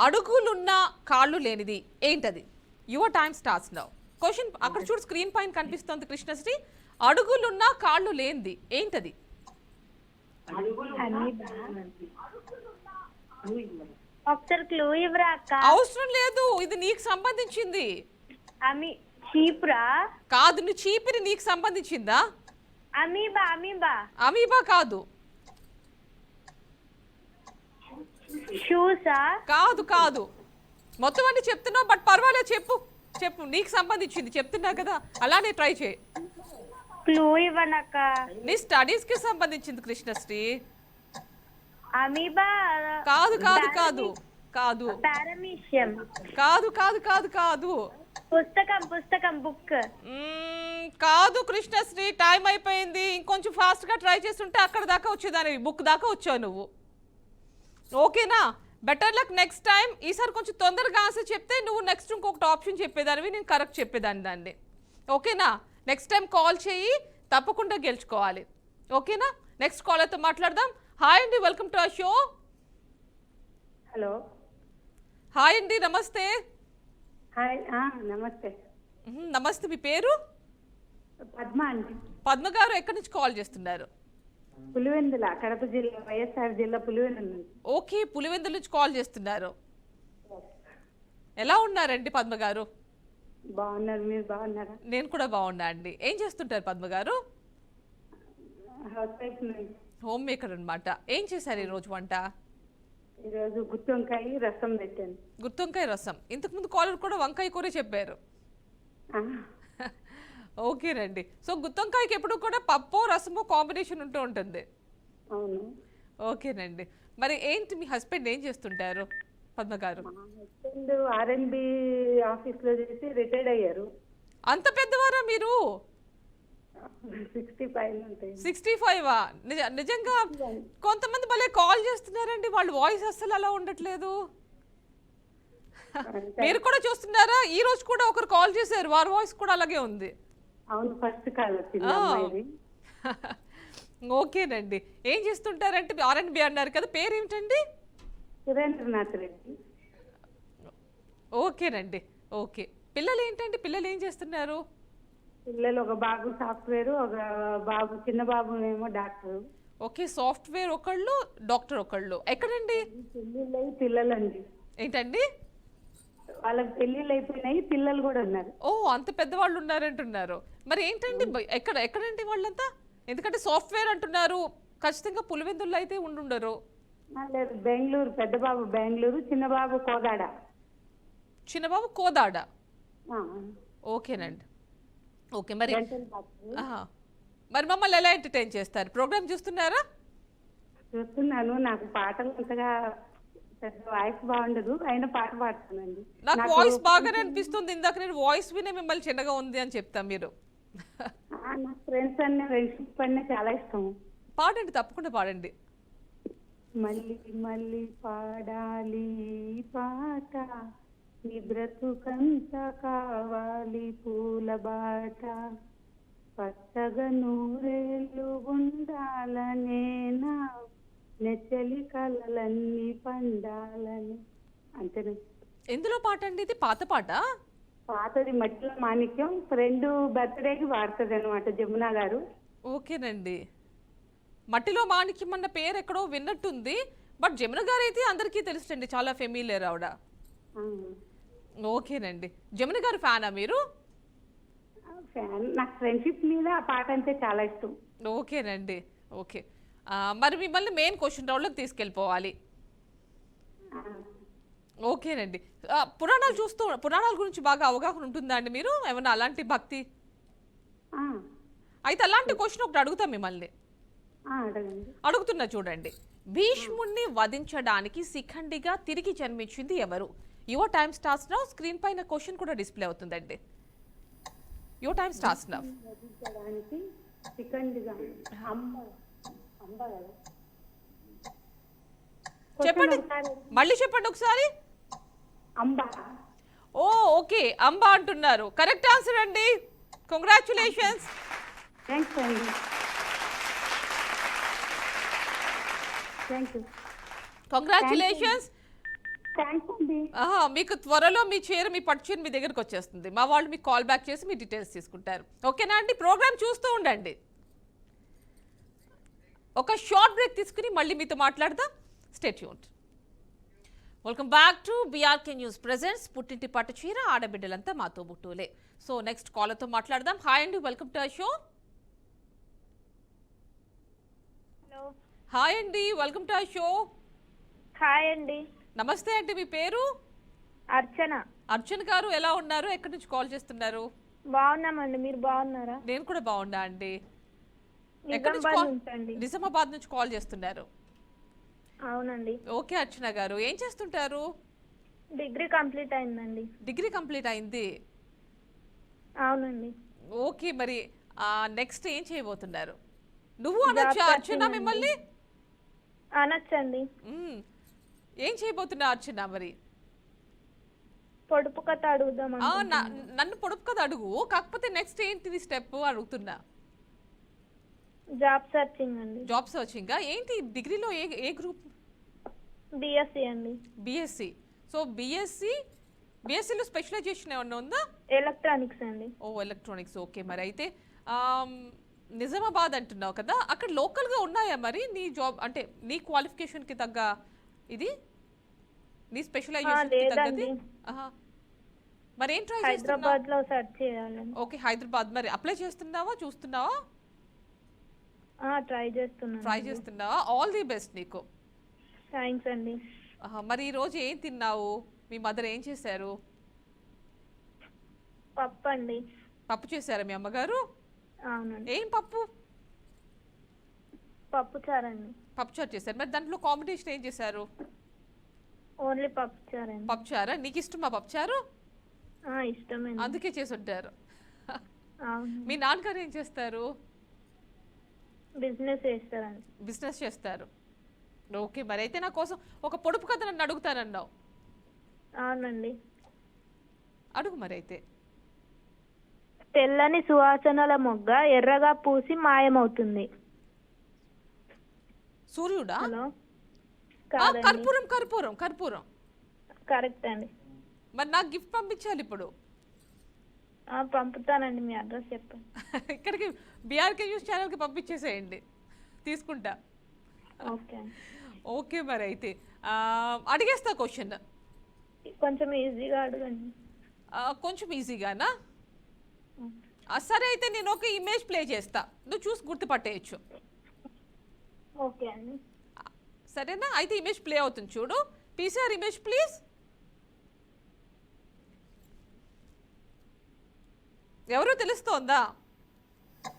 అడుగులున్న కాళ్ళు లేనిది ఏంటది? Your time starts now. Question అక్కడ చూడు, స్క్రీన్ పైన కనిపిస్తోంది కృష్ణశ్రీ. అడుగులున్న కాళ్ళు లేనిది ఏంటది? ఒకసారి క్లూ ఇవ్వరా అక్క? అవసరం లేదు, ఇది నీకు సంబంధించింది చీపురా? కాదు. నీ చీపిరి నీకు సంబంధించిందా? అమీబా. అమీబా. అమీబా కాదు. షూసా? కాదు కాదు. మొత్తం అన్ని చెప్తున్నావు, బట్ పర్వాలేదు, చెప్పు చెప్పు. నీకు సంబంధించింది చెప్తున్నా కదా, అలానే ట్రై చేయి. క్లూ ఇవ్వనక్క. నీ స్టడీస్ కి సంబంధించింది కృష్ణశ్రీ. అమీబా కాదు కాదు కాదు కాదు పారామీషియం. కాదు కాదు కాదు కాదు. పుస్తకం బుక్. కాదు కృష్ణశ్రీ, టైం అయిపోయింది. ఇంకొంచెం ఫాస్ట్ గా ట్రై చేస్తుంటే అక్కడ దాకా వచ్చేదానివి, బుక్ దాకా వచ్చావు నువ్వు. ఓకేనా? Better luck next time. ఈసారి కొంచెం తొందరగా ఆన్సర్ చెప్తే నువ్వు నెక్స్ట్ ఇంకొకటి ఆప్షన్ చెప్పేదానివి, నేను కరెక్ట్ చెప్పేదాన్ని దాన్ని. ఓకేనా? నెక్స్ట్ టైం కాల్ చేయి, తప్పకుండా గెలుచుకోవాలి. ఓకేనా? నెక్స్ట్ కాలర్తో మాట్లాడదాం. హాయ్ అండి, welcome to our show. Hello. Hi అండి, నమస్తే. హాయ్. నమస్తే. నమస్తే, మీ పేరు? పద్మ అండి. పద్మ గారు ఎక్కడి నుంచి కాల్ చేస్తున్నారు? పులివెందుల, కడప జిల్లా, వైఎస్ఆర్ జిల్లా పులివెందుల నుంచి. ఓకే, పులివెందుల నుంచి కాల్ చేస్తున్నారు. ఎలా ఉన్నారండి పద్మ గారు? బాగున్నారు, మీరు బాగున్నారా? నేను కూడా బాగున్నా అండి. ఏం చేస్తుంటారు పద్మ గారు? హౌస్ వైఫ్ నుండి. హోమ్ మేకర్ అనమాట. ఏం చేశారు ఈరోజు వంట? ఈరోజు గుత్తి వంకాయ రసం పెట్టాను. గుత్తొంకాయ రసం. ఇంతకుముందు కాలర్ కూడా వంకాయ కూర చెప్పారు. ఓకేనండి. సో గుత్తొంకాయకి ఎప్పుడు కూడా పప్పు రసము కాంబినేషన్ ఉంటూ ఉంటుంది. అవును. ఓకేనండి. మరి ఏంటి, మీ హస్బెండ్ ఏం చేస్తుంటారు పద్మ గారు? మా హస్బెండ్ ఆర్ఎన్బి ఆఫీస్లో చేసి రిటైర్డ్ అయ్యారు. అంత పెద్దవారా మీరు? 65 ఉంటాయి. 65వా? నిజంగా కొంతమంది భలే కాల్ చేస్తున్నారండి, వాళ్ళ వాయిస్ అస్సలు అలా ఉండట్లేదు. మీరు కూడా చూస్తున్నారా? ఈ రోజు కూడా ఒకరు కాల్ చేశారు, వారి వాయిస్ కూడా అలాగే ఉంది. అవును, ఫస్ట్ కాల్ వచ్చింది అమ్మాయిది. ఓకేనండి. ఏం చేస్తుంటారంటే ఆర్ఎన్బి అన్నారు కదా, పేరేమిటండి? సురేంద్రనాథ్ రెడ్డి. ఓకేనండి. ఓకే. పిల్లలు ఏంటండి, పిల్లలు ఏం చేస్తున్నారు? పిల్లలు ఒక బాబు సాఫ్ట్వేర్, ఒక బాబు, చిన్న బాబు ఏమో డాక్టర్. ఓకే, సాఫ్ట్వేర్ ఒకళ్ళు, డాక్టర్ ఒకళ్ళు. ఎక్కడండి? పెళ్ళిళ్ళు పిల్లలండి. ఏంటండి? వాళ్ళకి పెళ్ళిళ్ళు అయిపోయినాయి, పిల్లలు కూడా ఉన్నారు. ఓ, అంత పెద్దవాళ్ళు ఉన్నారంటున్నారు. మరి ఏంటండి, ఎక్కడండి వాళ్ళంతా? ఎందుకంటే సాఫ్ట్వేర్ అంటున్నారు, ఖచ్చితంగా పులివెందుల్లో అయితే ఉండుండరు. లేదు, బెంగళూరు. పెద్ద బాబు బెంగళూరు, చిన్న బాబు కోదాడ. చిన్నబాబు కోదాడ. ఆ, ఓకేనండి. ఓకే. మరి dental doctor. మరి మమ్మల్ని ఎలా ఎంటర్టైన్ చేస్తారు? ప్రోగ్రామ్ చూస్తున్నారా? చూస్తున్నాను. నాకు పాటలు అంతగా పెద్ద వాయిస్ బాగుండదు, అయినా పాట పాడుతానండి. నాకు వాయిస్ బాగానే అనిపిస్తుంది. ఇందాక నేను వాయిస్ వినే మిమ్మల్ని చిన్నగా ఉంది అని చెప్తా మీరు. నాకు ఫ్రెండ్స్ అన్న ఫ్రెండ్షిప్ అన్నీ చాలా ఇష్టం. పాడండి, తప్పకుండా పాడండి. మళ్ళీ మళ్ళీ పాడాలి ఈ పాట, నీ బ్రతుకంత కావాలి పూల బాట, పచ్చగా నూరేళ్ళు ఉండాలనేనా, నెచ్చలి కలలన్నీ పండాలని. అంతేనా? ఎందులో పాట అండి ఇది? పాత పాట? పాతది, మట్టిలో మాణిక్యం. ఫ్రెండ్ బర్త్డేకి వాడుతుంది అనమాట, జమున గారు. ఓకేనండి. మట్టిలో మాణిక్యం అన్న పేరు ఎక్కడో విన్నట్టుంది, బట్ జమున గారు అయితే అందరికీ తెలుసండి, చాలా ఫెమిలియర్ ఆవిడ. ఆ. ఓకేనండి. జమున గారు ఫ్యానా మీరు? ఫ్యాన్. నాకు ఫ్రెండ్షిప్ మీద ఆ పాట అంటే చాలా ఇష్టం. ఓకేనండి. ఓకే. మరి మిమ్మల్ని మెయిన్ క్వశ్చన్ రౌండ్లోకి తీసుకెళ్ళిపోవాలి. ఓకేనండి. పురాణాల గురించి బాగా అవగాహన ఉంటుందా అండి మీరు? ఏమన్నా అలాంటి భక్తి? ఆ, అయితే అలాంటి క్వశ్చన్ ఒకటి అడుగుతాం మిమ్మల్ని. అడగండి. అడుగుతున్నా చూడండి. భీష్ముణ్ణి వధించడానికి శిఖండిగా తిరిగి జన్మించింది ఎవరు? Your time starts now. Screen పైన క్వశ్చన్ కూడా డిస్ప్లే అవుతుందండి. Your time starts now. వధించడానికి శిఖండిగా అంబ కదా? చెప్పండి, మళ్ళీ చెప్పండి ఒకసారి. అంబ. ఓ, ఓకే, అంబ అంటున్నారు. కరెక్ట్ ఆన్సర్ అండి. కంగ్రాచులేషన్స్. థ్యాంక్స్ అండి. Thank you. కంగ్రాచులేషన్స్. థ్యాంక్స్ అండి. మీకు త్వరలో మీ చీర మీ పట్టు చీర మీ దగ్గరకు వచ్చేస్తుంది. మా వాళ్ళు మీకు కాల్ బ్యాక్ చేసి మీ డీటెయిల్స్ తీసుకుంటారు. ఓకేనా అండి? ప్రోగ్రామ్ చూస్తూ ఉండండి. ఒక షార్ట్ బ్రేక్ తీసుకుని మళ్ళీ మీతో మాట్లాడదాం. Stay tuned. Welcome back to BRK news presents పుట్టింటి పట్టు చీర ఆడబిడ్డలంతా మాతో బుట్టూలే. సో నెక్స్ట్ కాలర్తో మాట్లాడదాం. హాయ్ అండి, welcome to our show. Hello, hi అండి, welcome to our show. Hi అండి. నమస్తే అండి, మీ పేరు? అర్చన. అర్జున్ గారు ఎలా ఉన్నారు? ఎక్కడి నుంచి కాల్ చేస్తున్నారు? బాగున్నామండి, మీరు బాగున్నారా? నేను కూడా బాగున్నా అండి. నిజామాబాద్ నుంచి అండి. నిజామాబాద్ నుంచి కాల్ చేస్తున్నారు. అవునండి. ఓకే అర్చన గారు, ఏం చేస్తుంటారు? డిగ్రీ కంప్లీట్ అయిందండి. డిగ్రీ కంప్లీట్ అయింది. అవునండి. ఓకే, మరి నెక్స్ట్ ఏం చేయబోతున్నారు? నువ్వు అనొచ్చా అర్చన మిమ్మల్ని? అనొచ్చండి. ఏం చేయబోతున్నా అర్చన మరి? పొడుపు కథ అడుగుదాం. నన్ను పొడుపు కదా అడుగు, కాకపోతే నెక్స్ట్ ఏంటిది స్టెప్ అడుగుతున్నా. జాబ్ సర్చింగ్ అండి. Job searching. ఏంటి డిగ్రీలో ఏ గ్రూప్? బిఎస్సి అండి. బిఎస్సి. సో బిఎస్సిలో స్పెషలైజేషన్ ఏమన్నా ఉందా? ఎలక్ట్రానిక్స్ అండి. ఓ, ఎలక్ట్రానిక్స్. ఓకే, మరి అయితే నిజామాబాద్ అంటున్నావు కదా, అక్కడ లోకల్గా ఉన్నాయా మరి నీ జాబ్, అంటే నీ క్వాలిఫికేషన్కి తగ్గ ఇది, నీ స్పెషలైజేషన్కి తగ్గది? మరి ఏం ట్రై చేస్తున్నావు? హైదరాబాద్ లో సెర్చ్ చేయాలండి. ఓకే, హైదరాబాద్. మరి అప్లై చేస్తున్నావా, చూస్తున్నావా? ట్రై చేస్తున్నావా? ఆల్ ది బెస్ట్ నీకు. థ్యాంక్స్ అండి. మరి ఈ రోజు ఏం తిన్నావు? మీ మదర్ ఏం చేశారు? పప్పు అండి. పప్పు చేశారా మీ అమ్మగారు? అవునండి. ఏం పప్పు? పప్పు చారండి. పప్పు చారు చేశారు. మరి దాంట్లో కాంబినేషన్ ఏం చేశారు? ఓన్లీ పప్పు చారండి. పప్పు చారా? నీకు ఇష్టమా పప్పు చారు? ఇష్టమే. అందుకే చేసి ఉంటారు. అవును. మీ నాన్నగారు ఏం చేస్తారు? బిజినెస్ చేస్తారండి. బిజినెస్ చేస్తారు. ఓకే, మరి అయితే నా కోసం ఒక పొడుపు కథ నన్ను అడుగుతానన్నావు. అవునండి. అడుగు మరి అయితే. తెల్లని సువాసనల మొగ్గ ఎర్రగా పూసి మాయమవుతుంది. సూర్యుడా? హలో, కర్పూరం. కర్పూరం కర్పూరం కరెక్ట్ అండి. మరి నాకు గిఫ్ట్ పంపించాలి ఇప్పుడు. పంపుతానండి, మీ అడ్రస్ చెప్పండి. ఇక్కడికి బీఆర్కే న్యూస్ ఛానల్కి పంపించేసేయండి, తీసుకుంటా. ఓకే. ఓకే, మరి అయితే అడిగేస్తా క్వశ్చన్. కొంచెం ఈజీగా అడగండి. కొంచెం ఈజీగానా? సరే అయితే నేను ఒక ఇమేజ్ ప్లే చేస్తా, నువ్వు చూసి గుర్తుపట్టేయచ్చు. ఓకే అండి. సరేనా? అయితే ఇమేజ్ ప్లే అవుతుంది, చూడు. PCR image please. ఎవరో తెలుస్తోందా?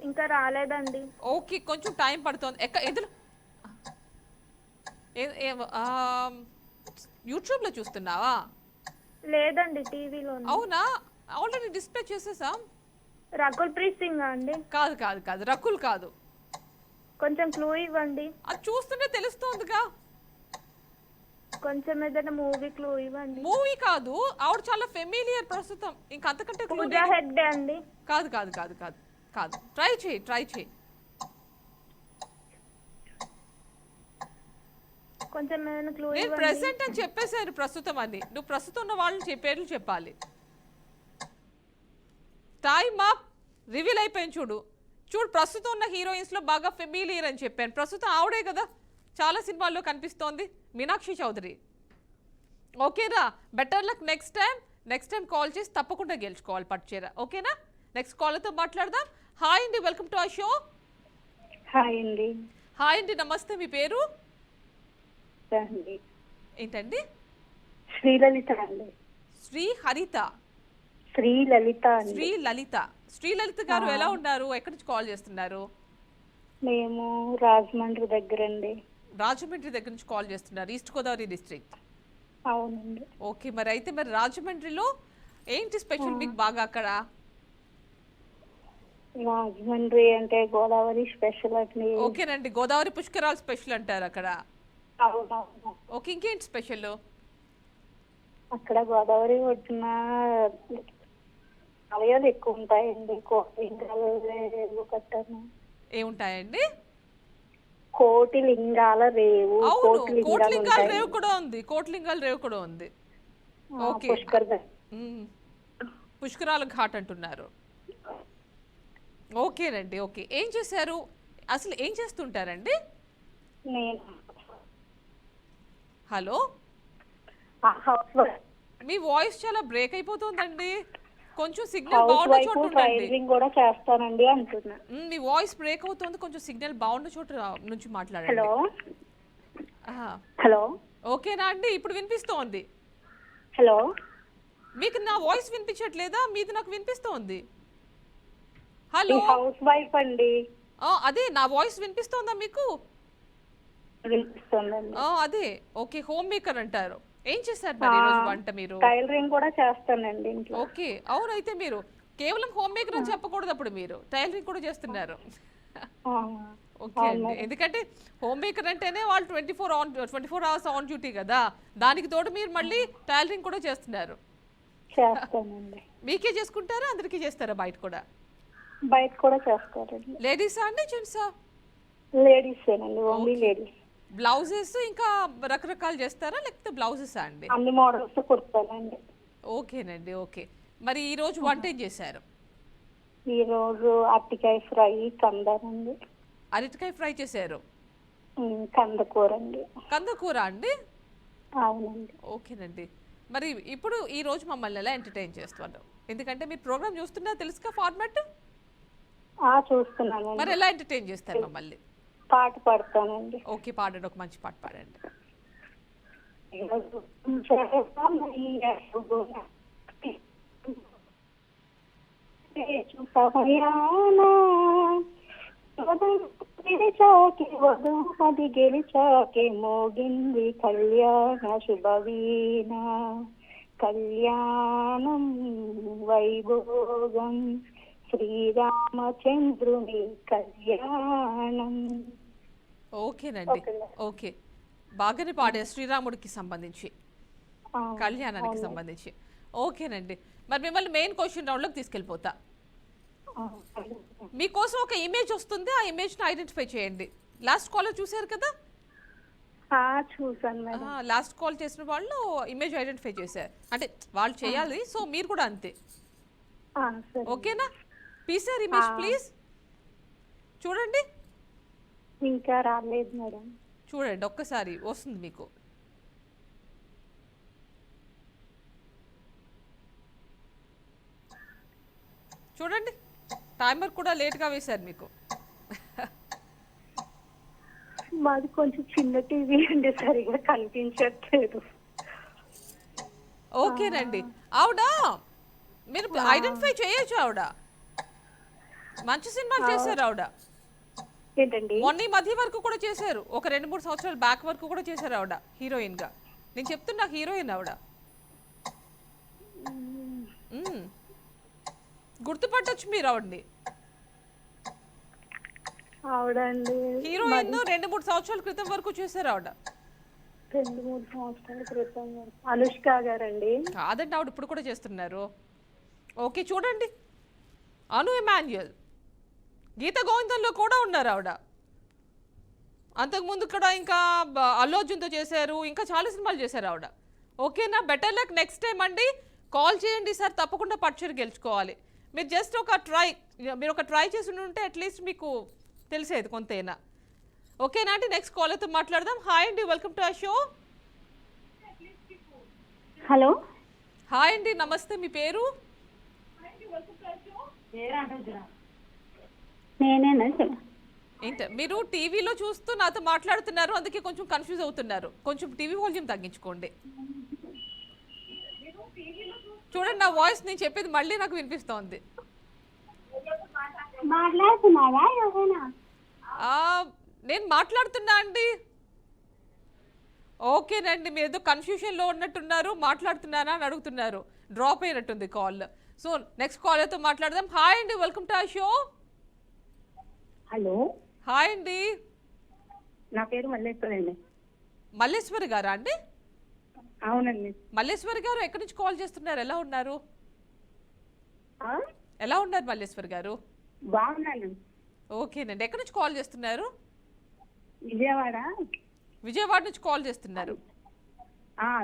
ఇంకా రాలేదండి. ఓకే, కొంచెం టైం పడుతుంది. ఎదురు యూట్యూబ్లో చూస్తున్నావా? లేదండి, టీవీలో. అవునా? ఆల్రెడీ డిస్ప్లే చేసేసాం. రకుల్ ప్రీత్ సింగ్ అండి? కాదు కాదు కాదు, రకుల్ కాదు. కొంచెం క్లూ ఇవ్వండి. అది చూస్తుంటే తెలుస్తోందిగా. కొంచెం ఏదైనా మూవీ క్లూ ఇవ్వండి. మూవీ కాదు, ఆవిడ చాలా ఫెమిలియర్ ప్రస్తుతం. ఇంకా అంతకంటే పూజా హెగ్డే అండి? కాదు కాదు కాదు కాదు కాదు. ట్రై చేయి. కొంచెం ఏదైనా క్లూ నేను ఇవ్వండి. ప్రెసెంట్ అని చెప్పేశాను, ప్రస్తుతం అని. నువ్వు ప్రస్తుతం ఉన్న వాళ్ళని పేర్లు చెప్పాలి. Time up. రివీల్ అయిపోయింది చూడు. ప్రస్తుతం ఉన్న హీరోయిన్స్ లో బాగా ఫెమిలియర్ అని చెప్పాను. ప్రస్తుతం ఆవిడే కదా చాలా సినిమాల్లో కనిపిస్తోంది, మీనాక్షి చౌదరి. ఓకేనా? Better luck next time call చేసి తప్పకుండా గెలుచుకోవాలి పట్టుచీర. ఓకేనా? నెక్స్ట్ కాలర్తో మాట్లాడదాం. హాయ్ అండి, welcome to our show. Hi అండి. హాయ్ అండి, నమస్తే. మీ పేరు అండి ఏంటండి? శ్రీలలిత అండి. శ్రీహరిత. శ్రీలలిత. శ్రీలలిత గారు ఎలా ఉన్నారు? ఎక్కడి నుంచి కాల్ చేస్తున్నారు? మేము రాజమండ్రి దగ్గర అండి. రాజమండ్రి దగ్గర నుంచి కాల్ చేస్తున్నారు, ఈస్ట్ గోదావరి డిస్ట్రిక్ట్. అవునండి. ఓకే, మరి అయితే రాజమండ్రిలో ఏంటి స్పెషల్ మీకు బాగా అక్కడ? రాజమండ్రి అంటే గోదావరి స్పెషల్ అండి. ఓకేనండి, గోదావరి పుష్కరాలు స్పెషల్ అంటారు అక్కడ. అవునవును. ఓకే, ఇంకేంటి స్పెషల్ అక్కడ? గోదావరి ఒడ్డున ఆలయాలు ఎక్కువ ఉంటాయండి. కట్టాను. ఏముంటాయండి? కోటి లింగాల రేవు, అవును, కోటి లింగాలు కోట్లింగాల ఉంటాయి. రేవు కూడా ఉంది, కోట్లింగాల రేవు కూడా ఉంది. ఓకే, పుష్కర్ ఘాట్. పుష్కరాల ఘాట్ అంటున్నారు. ఓకేనండి, ఓకే. ఏం చేశారు, అసలు ఏం చేస్తుంటారండి? నేను హలో, హౌస్ వైఫ్, మీ వాయిస్ చాలా బ్రేక్ అయిపోతుందండి, కొంచెం సిగ్నల్ హౌస్ బాగున్న వైఫ్ చోటు ఉండండి. డ్రైవింగ్ కూడా చేస్తానండి అంటున్నా. మీ వాయిస్ బ్రేక్ అవుతుంది, కొంచెం సిగ్నల్ బాగున్న చోటు నుంచి మాట్లాడండి. హలో ఆహా. హలో ఓకేనా అండి, ఇప్పుడు వినిపిస్తోంది. హలో మీకు నా వాయిస్ వినిపించట్లేదా? మీది నాకు వినిపిస్తోంది. హలో, హౌస్ వైఫ్ అండి. అదే నా వాయిస్ వినిపిస్తోందా మీకు? వినిపిస్తుందండి. అదే, ఓకే. హోమ్ మేకర్ అంటారు. ఏం చేశారు మరి ఈరోజు వంట మీరు? టైలరింగ్ కూడా చేస్తానండి ఇంట్లో. ఓకే, అవునైతే మీరు కేవలం హోమ్ మేకర్ అని చెప్పకూడదు, అప్పుడు మీరు టైలరింగ్ కూడా చేస్తున్నారు. ఓకే అండి, ఎందుకంటే హోమ్ మేకర్ అంటేనే వాళ్ళు 24 అవర్స్ ఆన్ డ్యూటీ కదా, దానికి తోడు మీరు మళ్ళీ టైలరింగ్ కూడా చేస్తున్నారు. చేస్తానండి. మీకే చేసుకుంటారా, అందరికీ చేస్తారా బయట కూడా? బయట కూడా చేస్తారండి. లేడీసా అండి, జెంట్సా? లేడీసేనండి, ఓన్లీ లేడీస్. బ్లౌజెస్ ఇంకా రకరకాలు చేస్తారా, లేకపోతే బ్లౌజెసా అండి? అన్ని మోడల్స్ కుడతానండి. ఓకేనండి, ఓకే. మరి ఈ రోజు వంట ఏం చేశారు? ఈ రోజు అరటికాయ ఫ్రై, కందారండి. అరటికాయ ఫ్రై చేశారు. కందకూర అండి. కందకూర అండి? అవునండి. ఓకేనండి. మరి ఇప్పుడు ఈ రోజు మమ్మల్ని ఎలా ఎంటర్టైన్ చేస్తున్నారు? ఎందుకంటే మీరు ప్రోగ్రామ్ చూస్తున్నా తెలుసుగా ఫార్మాట్. చూస్తున్నానండి. మరి ఎలా ఎంటర్టైన్ చేస్తారు మమ్మల్ని? పాట పాడతానండి. ఓకే, పాడండి, ఒక మంచి పాట పాడండి. అది గెలిచాకే మోగింది కళ్యాణ శుభవీణ, కళ్యాణం వైభోగం శ్రీరామచంద్రుని కళ్యాణం. ఓకేనండి, ఓకే. బాగానే పాడారు, శ్రీరాముడికి సంబంధించి, కళ్యాణానికి సంబంధించి. ఓకేనండి, మరి మిమ్మల్ని మెయిన్ క్వశ్చన్ రౌండ్లోకి తీసుకెళ్ళిపోతా. మీకోసం ఒక ఇమేజ్ వస్తుంది, ఆ ఇమేజ్ని ఐడెంటిఫై చేయండి. లాస్ట్ కాలర్ చూశారు కదా? చూసాను మేడం. లాస్ట్ కాల్ చేసిన వాళ్ళు ఇమేజ్ ఐడెంటిఫై చేశారు, అంటే వాళ్ళు చేయాలి, సో మీరు కూడా అంతే. ఓకేనా? పీసర్ ఇమేజ్ ప్లీజ్ చూడండి. ఇంకా రాలేదు మేడం. చూడండి, ఒక్కసారి వస్తుంది మీకు. చూడండి, టైమర్ కూడా లేట్గా వేశారు మీకు. మాది కొంచెం చిన్న టీవీ అండి, సరిగా కనిపించట్లేదు. ఓకేనండి, ఆవిడ మీరు ఐడెంటిఫై చేయొచ్చు, ఆవిడ మంచి సినిమాలు చేశారు. ఆవిడ ఏంటండి? మొన్న ఈ మధ్య వరకు కూడా చేశారు, ఒక 2-3 సంవత్సరాల బ్యాక్ వరకు కూడా చేశారు ఆవిడ హీరోయిన్ గా. నేను చెప్తున్నా, హీరోయిన్ ఆవిడ. గుర్తుపట్టొచ్చు మీరు ఆవిడ్ని. ఆవిడండి హీరోయిన్ 2-3 సంవత్సరాల క్రితం వరకు చేశారు ఆవిడ. 2-3 సంవత్సరాల క్రితం అనుష్క గారండి. కాదండి, ఆవిడ ఇప్పుడు కూడా చేస్తున్నారు. ఓకే, చూడండి, అను ఎమాన్యుయల్ గీత గోవిందంలో కూడా ఉన్నారు ఆవిడ. అంతకుముందు కూడా ఇంకా అల్లు అర్జున్తో చేశారు, ఇంకా చాలా సినిమాలు చేశారు ఆవిడ. ఓకేనా? బెటర్ లక్ నెక్స్ట్ టైం అండి. కాల్ చేయండి సార్, తప్పకుండా పట్టుచీర గెలుచుకోవాలి. మీరు జస్ట్ మీరు ఒక ట్రై చేసి ఉంటే అట్లీస్ట్ మీకు తెలిసేది కొంతైనా. ఓకేనా అండి? నెక్స్ట్ కాలర్తో మాట్లాడదాం. హాయ్ అండి, welcome to our show. Hello, hi అండి, నమస్తే. మీ పేరు? నేనేనా? ఏంటి, మీరు టీవీలో చూస్తూ నాతో మాట్లాడుతున్నారు, అందుకే కొంచెం కన్ఫ్యూజ్ అవుతున్నారు. కొంచెం టీవీ వాల్యూమ్ తగ్గించుకోండి. చూడండి, నా వాయిస్ నేను చెప్పేది మళ్ళీ నాకు వినిపిస్తోంది. మాట్లాడుతున్నారా? నేను మాట్లాడుతున్నా అండి. ఓకేనండి, మీరు ఏదో కన్ఫ్యూషన్లో ఉన్నట్టున్నారు, మాట్లాడుతున్నారా అని అడుగుతున్నారు. డ్రాప్ అయినట్టుంది కాల్. సో నెక్స్ట్ కాలర్తో మాట్లాడదాం. హాయ్ అండి, welcome to our show. Hello, hi అండి. నా పేరు మల్లేశ్వరి అండి. మల్లేశ్వరి గారా అండి? అవునండి. మల్లేశ్వరి గారు ఎక్కడి నుంచి కాల్ చేస్తున్నారు? ఎలా ఉన్నారు? ఎలా ఉన్నారు మల్లేశ్వరి గారు? బాగున్నాను. ఓకేనండి, ఎక్కడి నుంచి కాల్ చేస్తున్నారు? విజయవాడ. విజయవాడ నుంచి కాల్ చేస్తున్నారు.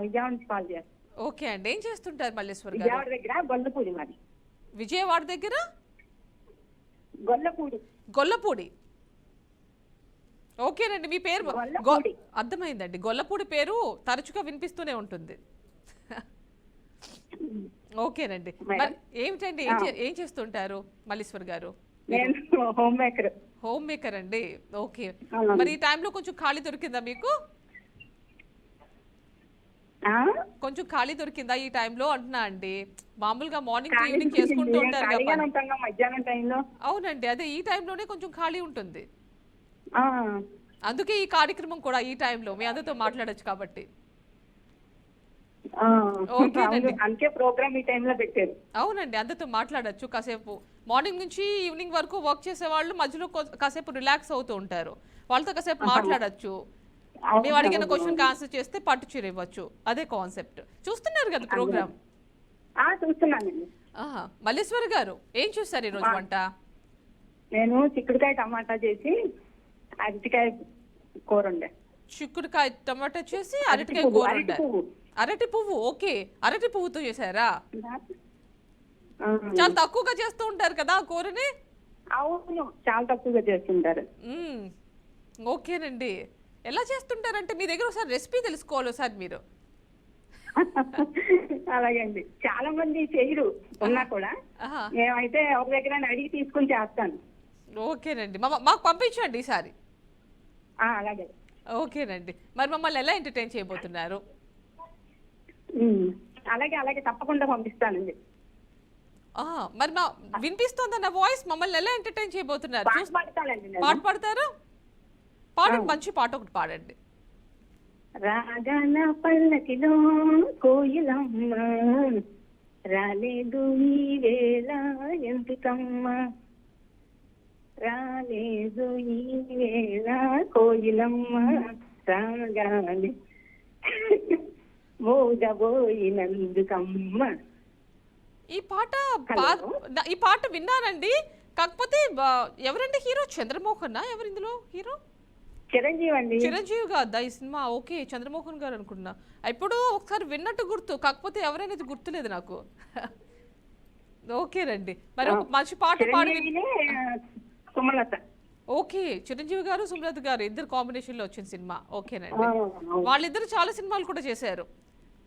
విజయవాడ నుంచి కాల్ చేస్తాను. ఓకే అండి, ఏం చేస్తుంటారు మల్లేశ్వర్ గారు? విజయవాడ దగ్గర గొల్లపూడి మరి. విజయవాడ దగ్గర గొల్లపూడి. గొల్లపూడి. ఓకేనండి, మీ పేరు గొల్లపూడి. అర్థమైందండి. గొల్లపూడి పేరు తరచుగా వినిపిస్తూనే ఉంటుంది. ఓకేనండి, మరి ఏమిటండి ఏం చేస్తుంటారు మల్లేశ్వర్ గారు? నేను హోమ్ మేకర్. హోమ్ మేకర్ అండి. ఓకే, మరి ఈ టైంలో కొంచెం ఖాళీ దొరికిందా మీకు? కొంచెం ఖాళీ దొరికిందా ఈ టైంలో అంటున్నా అండి. మామూలుగా మార్నింగ్ టు ఈవినింగ్ చేసుకుంటూ ఉంటారు కదా మధ్యాహ్నం టైంలో. అవునండి, అదే ఈ టైంలోనే కొంచెం ఖాళీ ఉంటుంది. అందుకే ఈ కార్యక్రమం కూడా ఈ టైంలో మీ అందరితో మాట్లాడొచ్చు కాబట్టి. అందుకే ప్రోగ్రామ్ ఈ టైంలో పెట్టారు. అవునండి, అందరితో మాట్లాడొచ్చు కాసేపు. మార్నింగ్ నుంచి ఈవినింగ్ వరకు వర్క్ చేసే వాళ్ళు మధ్యలో కాసేపు రిలాక్స్ అవుతూ ఉంటారు, వాళ్ళతో కాసేపు మాట్లాడొచ్చు. మేము అడిగిన క్వశ్చన్ ఆన్సర్ చేస్తే పట్టు చీర ఇవ్వచ్చు. అదే కాన్సెప్ట్. చూస్తున్నారు కదా ప్రోగ్రామ్? చూస్తున్నానండి. మల్లేశ్వర్ గారు ఏం చూస్తారు ఈ రోజు వంట? నేను చిక్కుడుకాయ టమాటా చేసి అరటికాయ కూర ఉండే. చిక్కుడుకాయ టమాటా చేసి అరటికాయ కూర ఉండే. అరటి పువ్వు. ఓకే, అరటి పువ్వుతో చేశారా? చాలా తక్కువగా చేస్తూ ఉంటారు కదా ఆ కూరని. అవును, చాలా తక్కువగా చేస్తుంటారు. ఓకేనండి, ఎలా చేస్తుంటారంటే మీ దగ్గర ఒకసారి రెసిపీ తెలుసుకోవాలి ఒకసారి మీరు. అలాగే అండి, చాలా మంది చేయరు ఉన్నా కూడా. మేమైతే ఒక దగ్గర అడిగి తీసుకుని చేస్తాను. ఓకేనండి, మాకు పంపించండి ఈసారి. అలాగే. ఓకేనండి, మరి మమ్మల్ని ఎలా ఎంటర్టైన్ చేయబోతున్నారు? అలాగే అలాగే తప్పకుండా పంపిస్తానండి. మరి వినిపిస్తుందా నా వాయిస్? మమ్మల్ని ఎలా ఎంటర్టైన్ చేయబోతున్నారు? పాట పాడతారు? పాడండి, మంచి పాట ఒకటి పాడండి. రాగాన పల్లకిలో కోయిలమ్మ రాలేదు ఈ వేళ ఎందుకమ్మ, రాలేదు ఈ వేళ కోయిలమ్మ రాగాలి మోగబోయినందుకమ్మ. ఈ పాట విన్నానండి, కాకపోతే ఎవరండి హీరో? చంద్రమోహన్ ఎవరు ఇందులో హీరో? చిరంజీవి అండి. చిరంజీవి గారు ఈ సినిమా. ఓకే, చంద్రమోహన్ గారు అనుకున్నా. ఇప్పుడు ఒకసారి విన్నట్టు గుర్తు, కాకపోతే ఎవరైనా గుర్తులేదు నాకు. ఓకేనండి, మరి ఒక మంచి పాట పాడి. సుమలత. ఓకే, చిరంజీవి గారు సుమలత గారు ఇద్దరు కాంబినేషన్ లో వచ్చిన సినిమా. ఓకేనండి, వాళ్ళిద్దరు చాలా సినిమాలు కూడా చేశారు.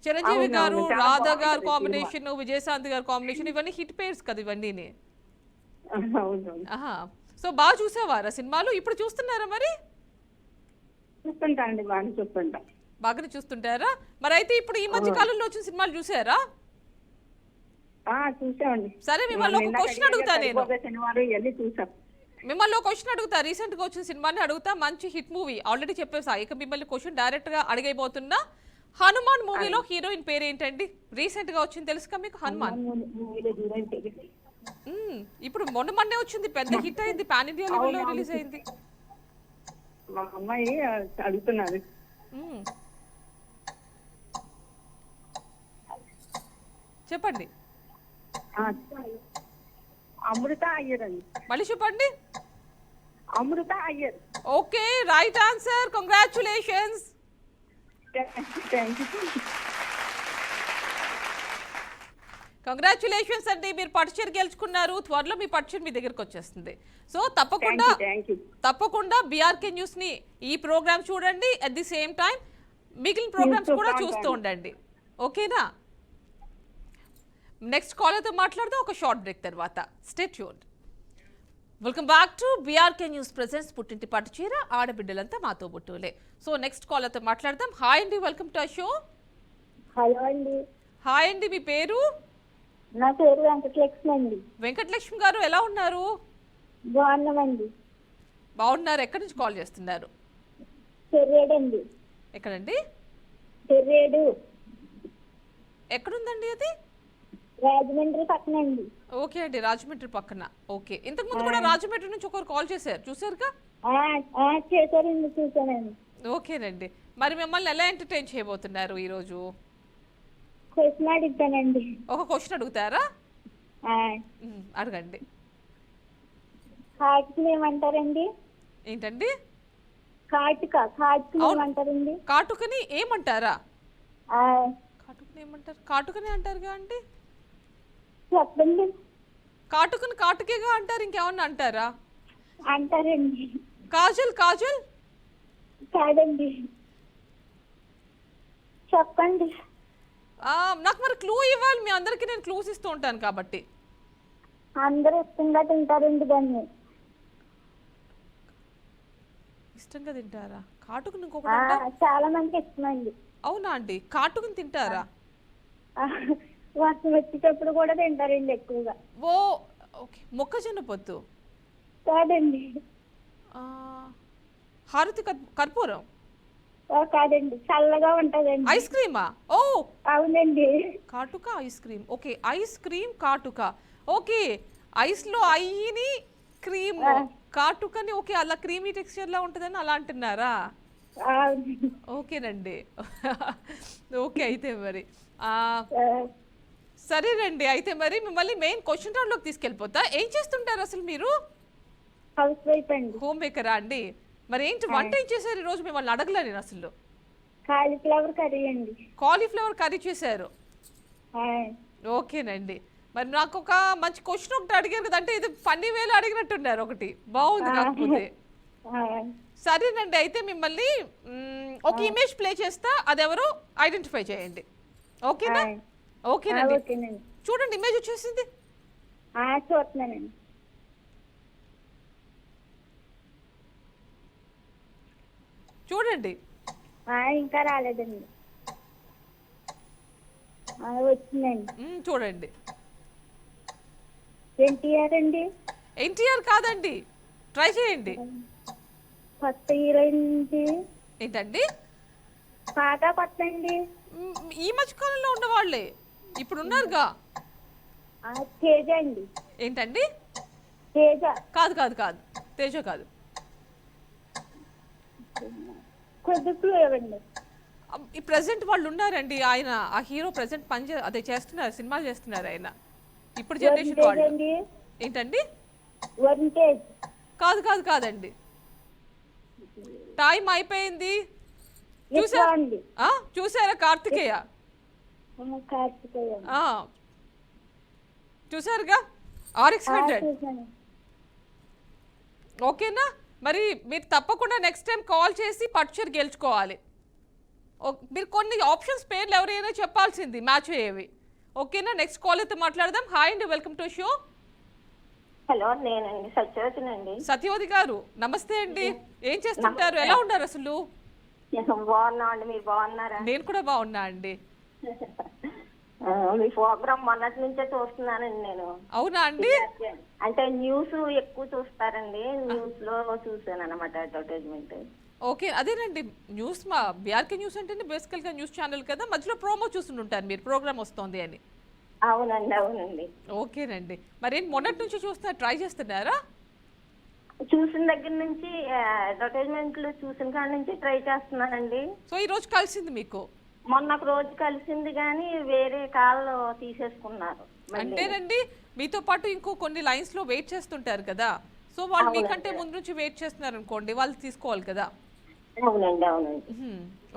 చిరంజీవి గారు రాధా గారు కాంబినేషన్, విజయశాంతి గారు కాంబినేషన్, ఇవన్నీ హిట్ పేర్స్ కదా ఇవన్నీ. సో బాగా చూసేవారా సినిమాలు? ఇప్పుడు చూస్తున్నారా మరి? చూస్తుంటాండి, బాగా చూస్తుంటా. బాగానే చూస్తుంటారా? మరి అయితే ఇప్పుడు ఈ మధ్య కాలంలో వచ్చిన సినిమాలు చూసారా? చూసామండి. సరే, మిమ్మల్ని ఒక క్వశ్చన్ అడుగుతా. నేను మిమ్మల్ని ఒక క్వశ్చన్ అడుగుతా. రీసెంట్ గా వచ్చిన సినిమాని అడుగుతా. మంచి హిట్ మూవీ ఆల్రెడీ చెప్పేసా. ఇక మిమ్మల్ని క్వశ్చన్ డైరెక్ట్ గా అడిగైపోతున్నా. హనుమాన్ మూవీలో హీరోయిన్ పేరు ఏంటండి? రీసెంట్ గా వచ్చింది తెలుసుగా మీకు హనుమాన్. ఇప్పుడు మొన్నే వచ్చింది, పెద్ద హిట్ అయింది, పాన్ ఇండియా లెవెల్లో రిలీజ్ అయింది. మా అమ్మాయి అడుగుతున్నారు. చెప్పండి. అమృత అయ్యర్ అండి. మళ్ళీ చెప్పండి. Amrutha Iyer. Okay, right answer. Congratulations. Congratulations అండి, మీరు పట్టుచీర గెలుచుకున్నారు. త్వరలో మీ పట్టుచీర మీ దగ్గరకు వచ్చేస్తుంది. సో తప్పకుండా బీఆర్కే న్యూస్ ని ఈ ప్రోగ్రామ్ చూడండి. అట్ ది సేమ్ టైం మిగిలిన ప్రోగ్రామ్స్ కూడా చూస్తూ ఉండండి. ఓకేనా? నెక్స్ట్ కాలర్తో మాట్లాడదాం ఒక షార్ట్ బ్రేక్ తర్వాత. Stay tuned. Welcome back to BRK news presents పుట్టింటి పట్టుచీర ఆడబిడ్డలంతా మాతో బుట్టులే. సో నెక్స్ట్ కాలర్తో మాట్లాడదాం. హాయ్ అండి, welcome to our show. Hello అండి. హాయ్ అండి, మీ పేరు? నా పేరు వెంకటలక్ష్మి అండి. వెంకటలక్ష్మి గారు ఎలా ఉన్నారు? బాగున్నామండి. బాగున్నారు. ఎక్కడి నుంచి కాల్ చేస్తున్నారు? చెర్రేడు అండి. ఎక్కడండి? చెర్రేడు. ఎక్కడుందండి అది? రాజమండ్రి పక్కన అండి. ఓకే అండి, రాజమండ్రి పక్కన. ఓకే, ఇంతకు ముందు కూడా రాజమండ్రి నుంచి ఒకరు కాల్ చేశారు, చూసారుగా? చేశారండి, చూసానండి. ఓకేనండి, మరి మిమ్మల్ని ఎలా ఎంటర్టైన్ చేయబోతున్నారు ఈ రోజు? క్వశ్చన్ అడుగుతానండి. ఒక క్వశ్చన్ అడుగుతారా? అడగండి. హార్ట్స్ ఏమంటారండి? ఏంటండి? కాటుకని ఏమంటారండి? కాటుకని ఏమంటారా? ఆ, కాటుకని ఏమంటారు? కాటుకని అంటారుగా అండి. చెప్పండి. కాటుకని కాటుకేగా అంటారు, ఇంకేమన్నా అంటారా? అంటారండి. కాజల్ కాజల్ కాదండి. చెప్పండి. నాకు మరి క్లూ ఇవ్వాలి, మీ అందరికీ నేను క్లూస్ ఇస్తూ ఉంటాను కాబట్టి. అందరూ ఇష్టంగా తింటారండి దాన్ని. ఇష్టంగా తింటారా? కాటుకని ఇంకొకటి అంటారు. చాలా మందికి ఇష్టమండి. అవునా అండి, కాటుకని తింటారా? ఆ, వర్షం వచ్చేటప్పుడు కూడా తింటారండి ఎక్కువగా. ఓ ఓకే, మొక్కజొన్న పొత్తు. కాదండి. హారతి కర్పూరం. కాదండి, చల్లగా ఉంటదండి. ఐస్ క్రీమా? ఓ అవునండి. కాటుక ice cream. Okay, ice cream కాటుక. ఓకే, ఐస్ లో ఐని క్రీమ్ కాటుకని. ఓకే, అలా క్రీమీ టెక్స్చర్ లా ఉంటుందని అలా అంటున్నారా? అవునండి. ఓకేనండి. ఓకే, అయితే మరి సరేనండి. అయితే మరి మిమ్మల్ని మెయిన్ క్వశ్చన్ రౌండ్ లోకి తీసుకెళ్ళిపోతా. ఏం చేస్తుంటారు అసలు మీరు? హౌస్ వైఫ్ అండి. హోమ్ మేకరా అండి? మరి ఏంటి వంట ఏం చేశారు ఈ రోజు? మిమ్మల్ని అడగలే నేను అసలు. కాలీఫ్లవర్ కర్రీ అండి. కాలీఫ్లవర్ కర్రీ చేశారు. ఆ, ఓకేనండి. మరి నాకు ఒక మంచి క్వశ్చన్ ఒకటి అడిగారు కదా, అంటే ఇది ఫన్నీ వేలో అడిగినట్టున్నారు ఒకటి. బాగుంది కాకపోతే. ఆ, సరేనండి, అయితే మిమ్మల్ని ఒక ఇమేజ్ ప్లే చేస్తా, అదెవరో ఐడెంటిఫై చేయండి. ఓకేనా? ఓకేనండి. ఓకేనండి. చూడండి, ఇమేజ్ వచ్చేసింది. చూస్తున్నానండి. చూడండి. ఇంకా రాలేదండి. వచ్చిందండి. చూడండి. ఎన్టీఆర్ అండి. ఎన్టీఆర్ కాదండి, ట్రై చేయండి. కొత్త హీరోయిన్. ఏంటండి? పాత కొత్త అండి. ఈ మధ్యకాలంలో ఉన్న వాళ్ళే ఇప్పుడు ఉన్నారుగా. తేజ అండి. ఏంటండి? తేజ. కాదు కాదు కాదు, తేజ కాదు. కొద్దిగా ఇవ్వండి. ఈ ప్రెసెంట్ వాళ్ళు ఉన్నారండి. ఆయన ఆ హీరో ప్రెసెంట్ అదే చేస్తున్నారు, సినిమాలు చేస్తున్నారు ఆయన. ఇప్పుడు జనరేషన్ వాళ్ళు. ఏంటండి? వరుణ్ తేజ్. కాదు కాదు కాదండి, టైం అయిపోయింది. చూసారా? కార్తికేయ. కార్తికేయ. చూసారుగా, RX100. ఓకేనా? మరి మీరు తప్పకుండా నెక్స్ట్ టైం కాల్ చేసి పట్టుచీర గెలుచుకోవాలి. మీరు కొన్ని ఆప్షన్స్ పేర్లు ఎవరైనా చెప్పాల్సింది మ్యాచ్ అయ్యేవి. ఓకేనా? నెక్స్ట్ కాల్ అయితే మాట్లాడదాం. హాయ్ అండి, వెల్కమ్ టు షో. హలో, నేనండి సత్యవతినండి. సత్యవతి గారు నమస్తే అండి. ఏం చేస్తుంటారు? ఎలా ఉన్నారు అసలు? బాగున్నా అండి, మీరు బాగున్నారా? నేను కూడా బాగున్నా అండి. మీ ప్రోగ్రామ్ మొన్నటి నుంచే చూస్తున్నానండి నేను. అవునా అండి? అంటే న్యూస్ ఎక్కువ చూస్తారండి, న్యూస్ లో చూసాను అనమాట అడ్వర్టైజ్మెంట్. ఓకే, అదేనండి. న్యూస్ మా బీఆర్కే న్యూస్ అంటేనే బేసికల్ గా న్యూస్ ఛానల్ కదా, మధ్యలో ప్రోమో చూస్తుంటారు మీరు, ప్రోగ్రామ్ వస్తోంది అని. అవునండి, అవునండి. ఓకేనండి. మరి మొన్నటి నుంచి చూస్తున్నా, ట్రై చేస్తున్నారా? చూసిన దగ్గర నుంచి అడ్వర్టైజ్మెంట్లు చూసిన కాడ నుంచి ట్రై చేస్తున్నానండి. సో ఈ రోజు కలిసింది మీకు? మొన్న ఒక రోజు కలిసింది కానీ వేరే కాల్ తీసేసుకున్నారు. అంటేనండి, మీతో పాటు ఇంకో కొన్ని లైన్స్ లో వెయిట్ చేస్తుంటారు కదా, సో వాళ్ళు మీకంటే ముందు నుంచి వెయిట్ చేస్తున్నారు అనుకోండి, వాళ్ళు తీసుకోవాలి కదా. అవునండి, అవునండి.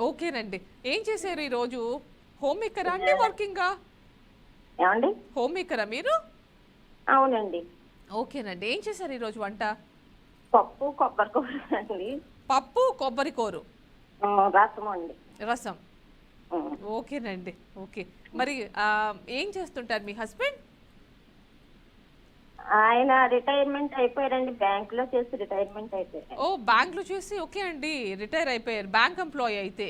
ఓకేనండి. ఏం చేశారు ఈ రోజు? హోమ్ మేకరా అండి, వర్కింగా? ఏమండి? హోమ్ మేకరా మీరు? అవునండి. ఓకేనండి. ఏం చేశారు ఈ రోజు వంట? పప్పు కొబ్బరి కూర అండి. పప్పు కొబ్బరి కూర, రసం అండి. రసం. ఓకేనండి. ఓకే, మరి ఏం చేస్తుంటారు మీ హస్బెండ్? ఆయన రిటైర్మెంట్ అయిపోయారండి, బ్యాంక్ లో చేసి రిటైర్మెంట్ అయిపోయారు. ఓ, బ్యాంక్ లో చేసి. ఓకే అండి, రిటైర్ అయిపోయారు, బ్యాంక్ ఎంప్లాయీ అయితే.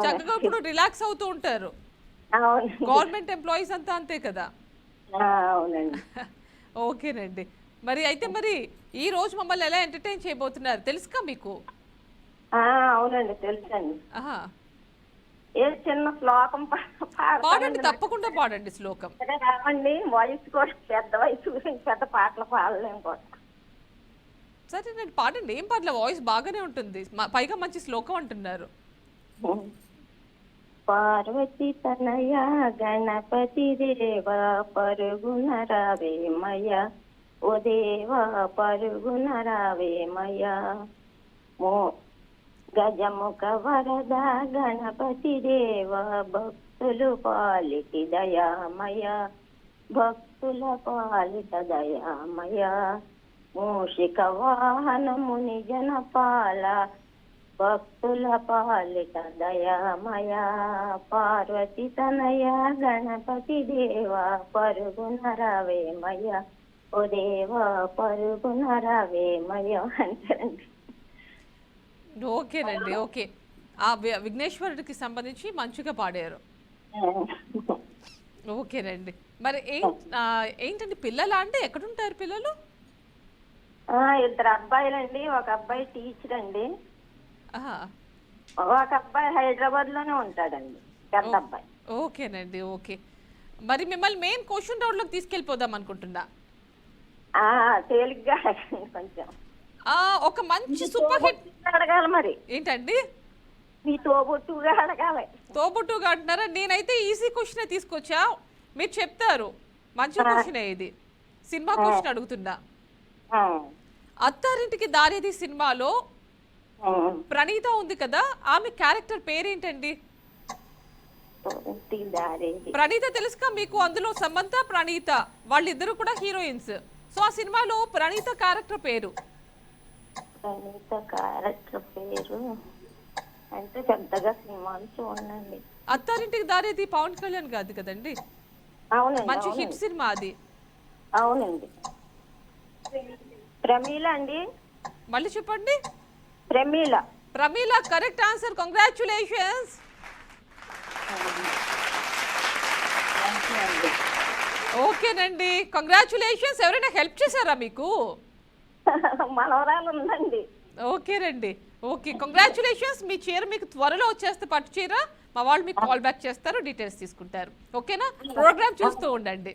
చక్కగా ఇప్పుడు రిలాక్స్ అవుతూ ఉంటారు. గవర్నమెంట్ ఎంప్లాయీస్ అంతా అంతే కదా. అవునండి. ఓకేనండి. మరి అయితే మరి ఈ రోజు మమ్మల్ని ఎలా ఎంటర్టైన్ చేయబోతున్నారు తెలుసుకా మీకు? అవునండి, తెలుసండి. ఏ చిన్న శ్లోకం పాడండి, తప్పకుండా పాడండి శ్లోకం. రావండి, వాయిస్ కూడా పెద్ద వయసు, పెద్ద పాటలు పాడలేము కూడా. సరే నేను పాడండి, ఏం పర్లేదు, వాయిస్ బాగానే ఉంటుంది, పైగా మంచి శ్లోకం అంటున్నారు. పార్వతి తనయ గణపతి దేవ పరుగున రావేమయ, ఓ దేవ పరుగున రావేమయ, గజముఖ వరద గణపతి దేవ భక్తులు పాలిటి దయామయ భక్తుల పాలిట దయామయ మూషిక వాహనముని జనపాల భక్తుల పాలిట దయామయ పార్వతి తనయ గణపతి దేవ పరుగున రవేమయ ఓ దేవ పరుగున రవేమయ అంటారండి. ఓకేనండి, ఓకే. ఆ విఘ్నేశ్వరుడికి సంబంధించి మంచిగా పాడారు. ఓకేనండి. మరి ఏంటండి పిల్లలా అంటే ఎక్కడుంటారు పిల్లలు? ఇద్దరు అబ్బాయిలండి, ఒక అబ్బాయి టీచర్ అండి, ఆహా. ఒక అబ్బాయి హైదరాబాద్ లోనే ఉంటాడండి, పెద్ద అబ్బాయి. ఓకేనండి, ఓకే. మరి మిమ్మల్ని మెయిన్ క్వశ్చన్ రౌండ్ లోకి తీసుకెళ్ళిపోదాం అనుకుంటున్నా. తేలిగ్గా అడగండి కొంచెం. ఒక మంచి సూపర్ హిట్ అడగాలి. మరి ఏంటండి? మీ తోబుట్టుగా అడగాలి. తోబుట్టుగా అంటున్నారా? నేనైతే ఈజీ క్వశ్చన్ తీసుకొచ్చా, మీరు చెప్తారు. మంచి క్వశ్చన్ ఇది, సినిమా క్వశ్చన్ అడుగుతున్నా. అత్తారింటికి దారేది సినిమాలో ప్రణీత ఉంది కదా, ఆమె క్యారెక్టర్ పేరేంటండి? ప్రణీత తెలుసుగా మీకు? అందులో సమంత ప్రణీత వాళ్ళిద్దరు కూడా హీరోయిన్స్. సో ఆ సినిమాలో ప్రణీత క్యారెక్టర్ పేరు? ప్రణీత క్యారెక్టర్ పేరు అంటే పెద్దగా సినిమాలు చూడండి. అత్తారింటికి దారేది పవన్ కళ్యాణ్ కాదు కదండి? అవునండి, మంచి హిట్ సినిమా అది. అవునండి. ప్రమీల అండి. మళ్ళీ చెప్పండి. Pramila. Pramila correct answer. Congratulations. ఓకేనండి, కంగ్రాచులేషన్స్. ఎవరైనా హెల్ప్ చేశారా మీకు? మనవరాలు ఉందండి. ఓకేనండి, ఓకే. కంగ్రాచులేషన్స్. మీ చీర మీకు త్వరలో వచ్చేస్తే పట్టు చీర మా వాళ్ళు మీకు కాల్ బ్యాక్ చేస్తారు, డీటెయిల్స్ తీసుకుంటారు. ఓకేనా? ప్రోగ్రామ్ చూస్తూ ఉండండి.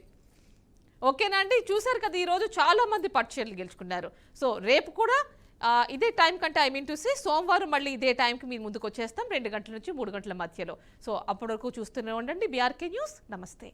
ఓకేనా అండి? చూసారు కదా, ఈరోజు చాలా మంది పట్టు చీరలు గెలుచుకున్నారు. సో రేపు కూడా ఇదే టైం కంటే సోమవారం మళ్ళీ ఇదే టైంకి మీ ముందుకు వచ్చేస్తాం 2 గంటల నుంచి 3 గంటల మధ్యలో. సో అప్పటి వరకు చూస్తూనే ఉండండి బీఆర్కే న్యూస్. నమస్తే.